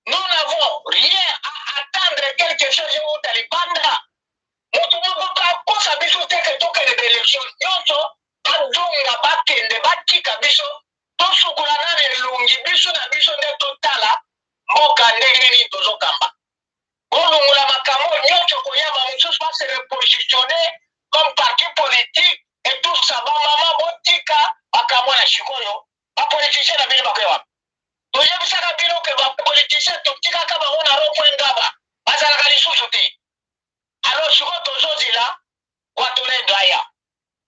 nous n'avons rien à attendre quelque chose outa libanda moto moko bakosa biso te ke tokende baélection nyonso bazonga bakende batika biso tosukola na elongi biso na biso nde totala mboka ndenge nini tozokamba bolongola makambo nyonso koyamba mosusu base repositionner comme parti politique et tout ça bamama botika makambo na sikoyo bapoliticien na bino bakoyewa toyebisaka bino ke bapoliticien totikaka bango na rond-point Ngaba bazalaka lisusu te alors sikoyo tozozila watolendaya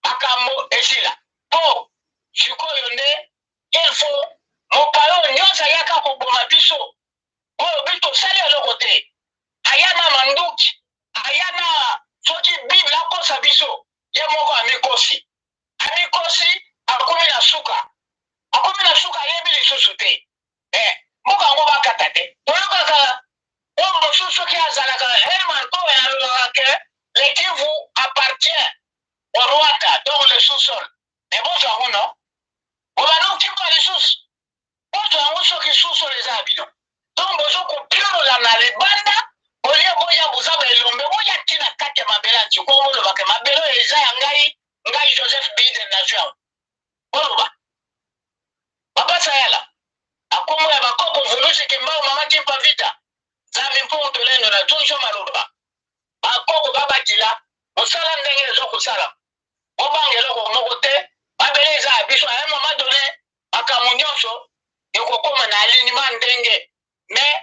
makambo esila po sikoyo nde il faut mopaya nyonso ayaka koboma biso oyo biso tosali eloko te aya na manduki aya na soki bible akosa biso ye moko amikosi akomi na suka ayebi lisusu te mboka yango bakata te toyokaka oyo mosusu soki azalaka Herman Cohen alobaka ke le Kivu appartient au Rwanda donc le sous-sol mais bozwa yango non obana okimba lisusu bozwa yango soki sous-sol eza ya bino donc bozokopiolola na libanda olie boya bozaba elombe boya ntina kati ya mabele ya ntiko olobaka mabele oyo eza ya ngai Joseph Biden nation oloba papa sayala akombo ya bakoko vulusi kimbao mama kimpa vita zambi mpo tolendo na tunso maloba bakoko babatila mosala ndenge ezokosala obanga eloko moko te mabele eza ya biso ya mama donné makambo nyonso ekokoma na alinima ndenge mais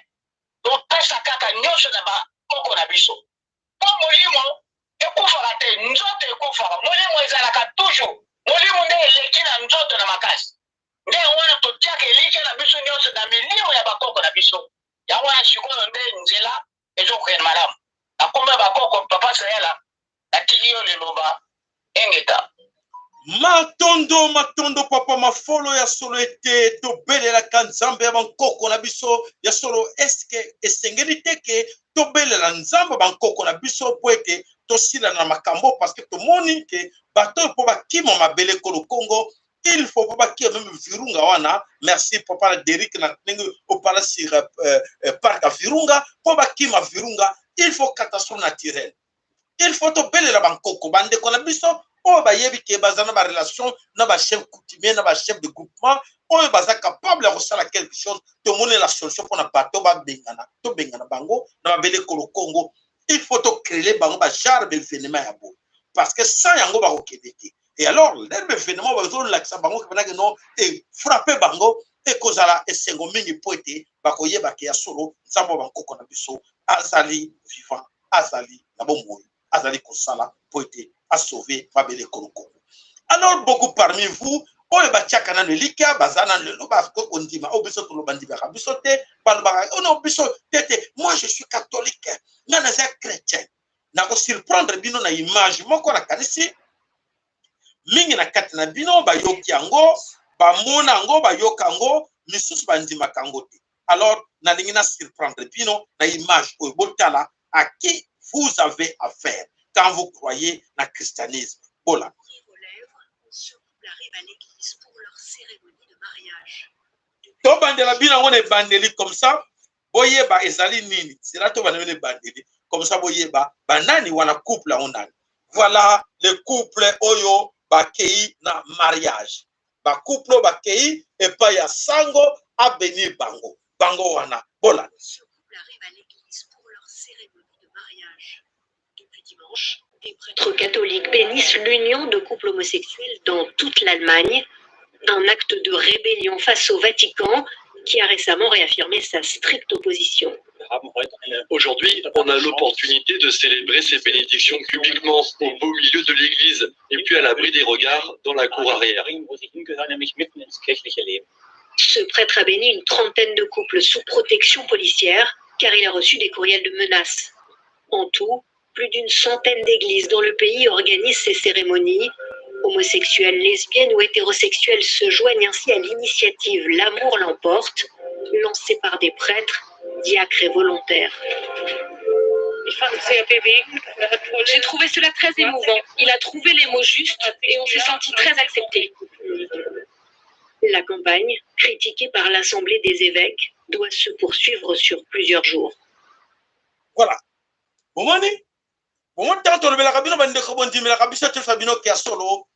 topesa kaka nyonso na bakoko na biso po molimo ekufaka te nzoto ekufaka molimo ezalaka toujours molimo nde eleki na nzoto na makasi nde wana totiaka elike na biso nyonso na milimo ya bakoko na biso yango wana sikoyo nde nzela ezokokende malamu akomba bakoko papa sayela atiki yo liloba engeta matondo papa mafolo ya solo ete tobelelaka nzambe ya bankoko na biso ya solo eske esengeli te ke tobelela nzambe bankoko na biso po ete tosila na makambo parce que tomoni ke bato po bakima mabele kolo Congo il faut pas qu'il même Virunga wana merci papa Derrick na ndenge opala sur parc à Virunga po bakima Virunga il faut catastrophe naturelle il faut tobelela bankoko bande ko na biso oyo bayebi ke bazana ba relation na ba chef coutumier na ba chef de groupement oyo baza capable ya kosala quelque chose tomoni la solution pour na bato babengana to bengana bango na babele kolo Congo il faut créer bango ba genre d'événement ya bo parce que sans yango ba okebete et alors l'événement ba zo laksa bango ke banake non et frapper bango et kozala esengo mingi poete ba koyeba ke ya solo nzambo ba kokona biso azali vivant azali na bomoi azali kosala poete a sauver mabele koloko. Alors beaucoup parmi vous oyo batiaka nano elika baza na lelo bakokondima oyo biso tolobandimaka biso te balobaka ono biso tete moi je suis catholique nga naza chrétien nakosurprendre bino na image moko nakanisi mingi na kati na bino bayoki yango bamona yango bayoka yango misusu bandimaka yango te. Alors nalingi na surprendre bino na image oyo botala à qui vous avez affaire quand vous croyez na christianisme. Voilà. Arrivent à l'église pour leur cérémonie de mariage. To bandela bina on est bandeli comme ça, boyeba ezali nini. C'est là to bandeli bandeli comme ça boyeba banani wana couple on a. Voilà le couple oyo bakei na mariage. Ba couple bakei et pas ya sango a béni bango. Bango wana. Voilà. Ce couple arrive à l'église pour leur cérémonie de mariage. Depuis dimanche, des prêtres catholiques bénissent l'union de couples homosexuels dans toute l'Allemagne, un acte de rébellion face au Vatican qui a récemment réaffirmé sa stricte opposition. Aujourd'hui, on a l'opportunité de célébrer ces bénédictions publiquement au beau milieu de l'église et puis à l'abri des regards dans la cour arrière. Ce prêtre a béni une trentaine de couples sous protection policière car il a reçu des courriels de menaces. En tout, plus d'une centaine d'églises dans le pays organisent ces cérémonies. Homosexuels, lesbiennes ou hétérosexuels se joignent ainsi à l'initiative L'amour l'emporte, lancée par des prêtres, diacres et volontaires. J'ai trouvé cela très émouvant. Il a trouvé les mots justes et on s'est senti très accepté. La campagne, critiquée par l'Assemblée des évêques, doit se poursuivre sur plusieurs jours. Voilà. Bon, tant que le rabino bande kobondi me la kabisa te sabino ke solo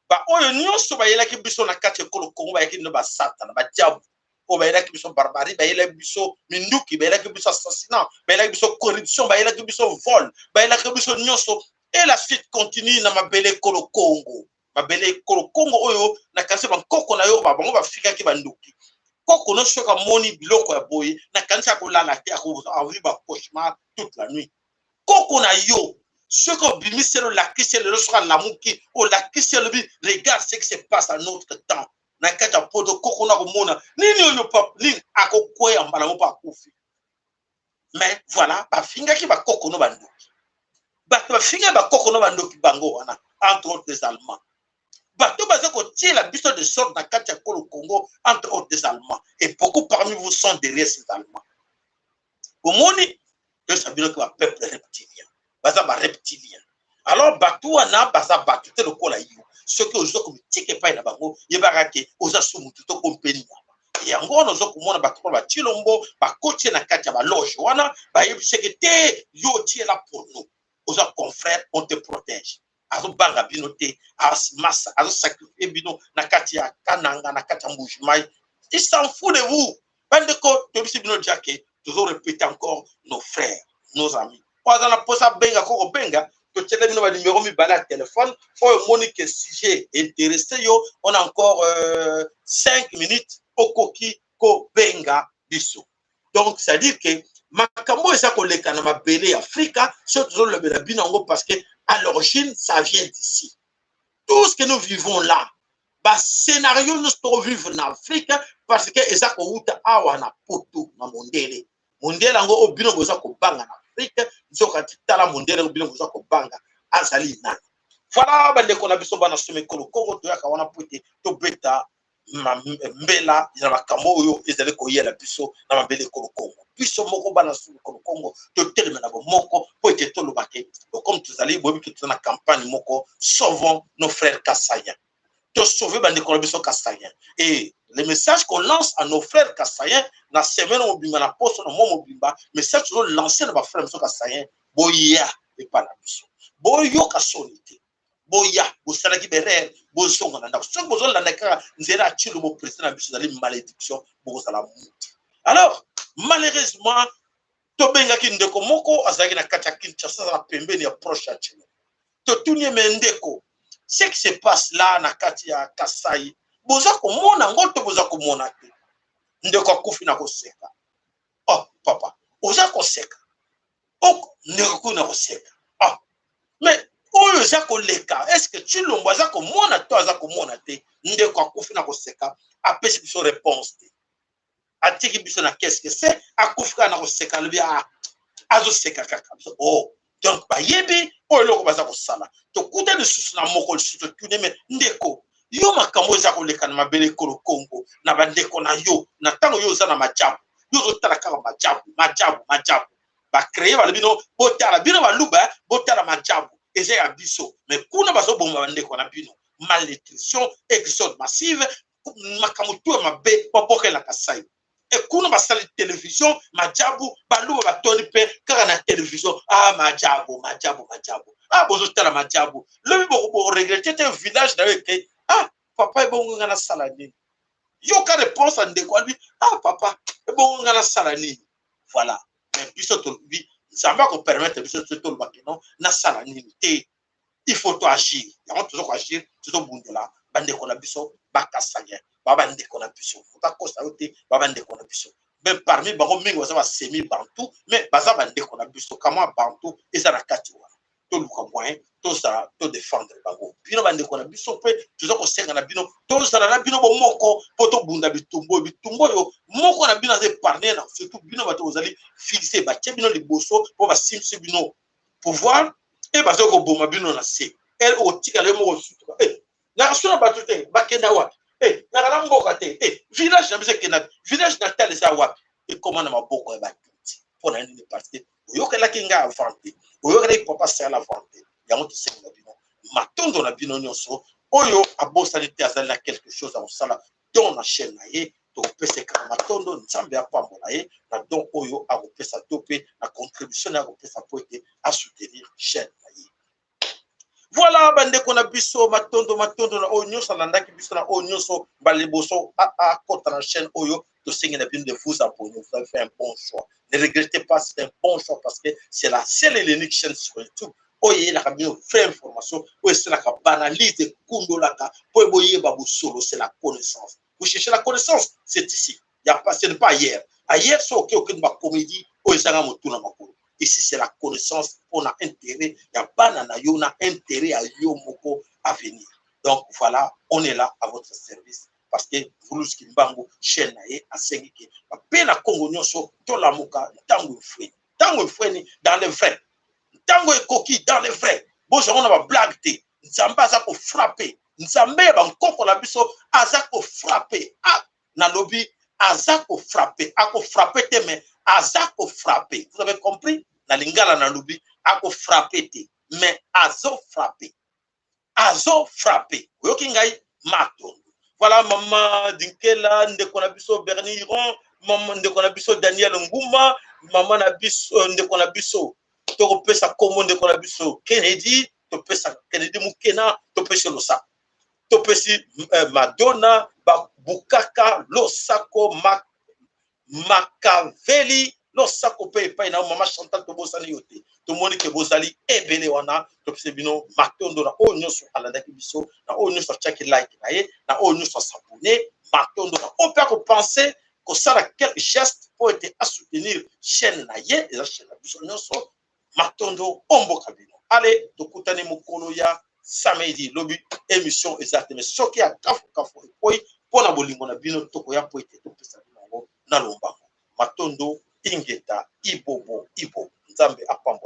ba oyo nyonso ba yela ki biso na kati ko ko ba yeki no ba satan ba diable o ba yela ki biso barbarie ba yela biso minduki ba yela ki biso assassinat ba yela ki biso corruption ba yela ki biso vol ba yela ki biso nyonso et la suite continue na mabele kolo Congo mabele kolo Congo oyo na kasi ba koko na yo ba bango ba fika ki banduki koko no soka moni biloko ya boye na kanisa ko lala te ko avoir ba cauchemar toute la nuit koko na yo. Ce qu'on bimi c'est le lac, c'est le soir l'amour qui au lac c'est le bi regarde ce qui se passe à notre temps. Na kata poto koko na komona nini yo pop ni akokwe ya mbala mo pa kufi. Mais voilà, ba finga ki ba koko no bandoki. Ba finga ba koko no bandoki bango wana entre autres des Allemands. Ba to ba ko tie la biso de sorte na kata ko le Congo entre autres des Allemands et beaucoup parmi vous sont derrière ces Allemands. Au moni que ça veut que ba peuple reptilien. Baza ba reptilien. Alors batu wana baza batu te lokola yo. Ce que ozo comme tike pa na bango yebaka ke oza sumutu to kompeni. Yango ozo komona batu ba tilombo ba kotie na kati ya ba loge wana ba yebiseke te yo tie la pour nous. Oza confrère on te protège. Azo banga bino te as massa azo sacrifier bino na kati ya kananga na kati ya mbujimai. Il s'en fout de vous. Bande ko to bisi bino diake toujours répéter encore nos frères, nos amis. On a posé benga ko benga to tele bino ba numéro mi bala téléphone o monique sujet intéressé yo on a encore 5 minutes au koki ko benga biso. Donc ça dit que makambo esa ko leka na mabele Afrika surtout le bela binango parce que à l'origine ça vient d'ici. Tout ce que nous vivons là ba scénario nous to vivre en Afrique parce que esa ko uta awa na poto na mondele. Mondele ngo obino boza ko banga na Afrique nzoka titala mondele obino boza ko banga azali nani. Voilà bande ko na biso bana somme ko Congo to yaka wana puti to beta mbela ya makambo yo ezali ko yela biso na mabele ko Congo. Biso moko bana somme ko Congo to terme na moko po ete to lobake. Comme tuzali bobi ke tuna campagne moko sauvons nos frères Kassaïens. De sauver bande ko na biso Kassaïens. Et le message qu'on lance à nos frères Kassaïens, na semaine au bimba na poste na momo bimba, message qu'on lance à nos frères Kassaïens, boya et pas la mission. Boyo kasonité. Boya, bo salaki bere, bo songa na ndako. Songa bozo la ndaka nzera chilo mo président na biso dali malédiction bo sala muti. Alors, malheureusement, to benga ki ndeko moko azaki na kati ya Kinshasa na pembeni ya proche ya Chine to tunye mendeko ce qui se passe là na kati ya Kasai boza komona ngoto boza komona te ndeko akufi na koseka oh papa oza koseka oh ndeko kuna koseka ah mais oyo za koleka est-ce que tu lomba za komona to aza komona te ndeko akufi na koseka apesi biso réponse te atiki biso na qu'est-ce que c'est akufika na koseka le bia azo seka kaka oh donc ba yebi oyo loko baza kosala to kuta lisusu na moko lisusu to tune me ndeko yo makambo za koleka na mabele kolo Congo na bandeko na yo na tango yo za na majabu yo zo tala kaka majabu ba créer ba bino botala bino ba luba botala majabu eza ya biso mais kuna bazo bomba bandeko na bino malnutrition exode massive makambo to mabe popoke la Kasai et kuna basali télévision majabu baluba batoni pe kaka na télévision ah majabu ah bozo tala majabu le bo regretter un village d'ailleurs que ah papa e bongo ngana sala nini yo ka réponse à ndeko lui ah papa e bongo ngana sala nini voilà mais biso to bi ça va ko permettre biso to lo bakeno na sala nini te il faut to agir ya on toujours agir toujours bundela bandeko na biso bakasanya baba ndeko na biso futa kosa yote baba ndeko na biso mais parmi bango mingi baza ba semi bantu mais baza bandeko na biso kama bantu eza na kati wana to luka moyen to za to défendre bango bino bandeko na biso pe tuzo ko senga na bino to za na bino bo moko poto bunda bitumbo yo moko na bino za parler na surtout bino bato ozali fixer ba tie bino liboso po ba simsi bino pouvoir et bazo ko boma bino na se el o tika le moko sutu na suna bato te bakenda wapi na mboka te village na biso kenda village natal eza wapi et comment na maboko ya bakuti pona nini parce que oyokela kinga avanté oyokela papa sala avanté yango tosenga bino matondo na bino nyonso oyo abosani te azali na quelque chose à osala don na chaîne na ye topesa kaka matondo nzambe apambola ye na don oyo akopesa to pe na contribution na akopesa po ete asoutenir chaîne na ye. Voilà bandeko na biso matondo na oyo nyonso alandaki biso na oyo nyonso baleboso akota na chaîne oyo tosengi na bino de vous abonner. Vous avez fait un bon choix. Ne regrettez pas, c'est un bon choix parce que c'est la seule et l'unique chaîne sur YouTube. Oye la kabino vraie information, oye c'est la banalise kundo la ka, oye boye babu solo, c'est la connaissance. Vous cherchez la connaissance, c'est ici. Il y a pas, ce n'est pas hier. Ailleurs c'est ok ma comédie, oye ça motuna makolo. Ici c'est la connaissance, on a intérêt, il y a pas na yo na intérêt à yo moko à venir. Donc voilà, on est là à votre service. Parce que vous nous kimbango chaîne nae a sengi ke ba pena Congo nyonso to la moka tango fweni dans le vrai tango ekoki dans le vrai bo on a ba blague te nzamba za ko frapper nzambe ba nkoko la biso aza ko frapper na lobby aza ko frapper ako frapper te mais aza ko frapper. Vous avez compris na lingala na lobby ako frapper te mais azo frapper oyoki ngai matondo. Voilà maman Dinkela ndeko na biso Berniron maman ndeko na biso Daniel Nguma maman na biso ndeko na biso to pesa komo ndeko na biso Kennedy to pesa Kennedy Mukena to pesa losa to pesi Madonna Bukaka Losako Makaveli Losako pe pa na maman Chantal to bosani yote to moni ke bozali ebele wana to pesi bino matondo na onyo so alanda ki biso na onyo so check like na ye na onyo so s'abonner matondo na on peut penser que ça a quelques gestes pour être à soutenir chaîne na ye et la chaîne na biso nyonso matondo omboka bino. Allez to kutani mukolo ya samedi lobi émission exactement soki ya kafu epoi pona bolingo na bino to ko ya po ete to pesa bino na lombango matondo ingeta ibobo nzambe apambo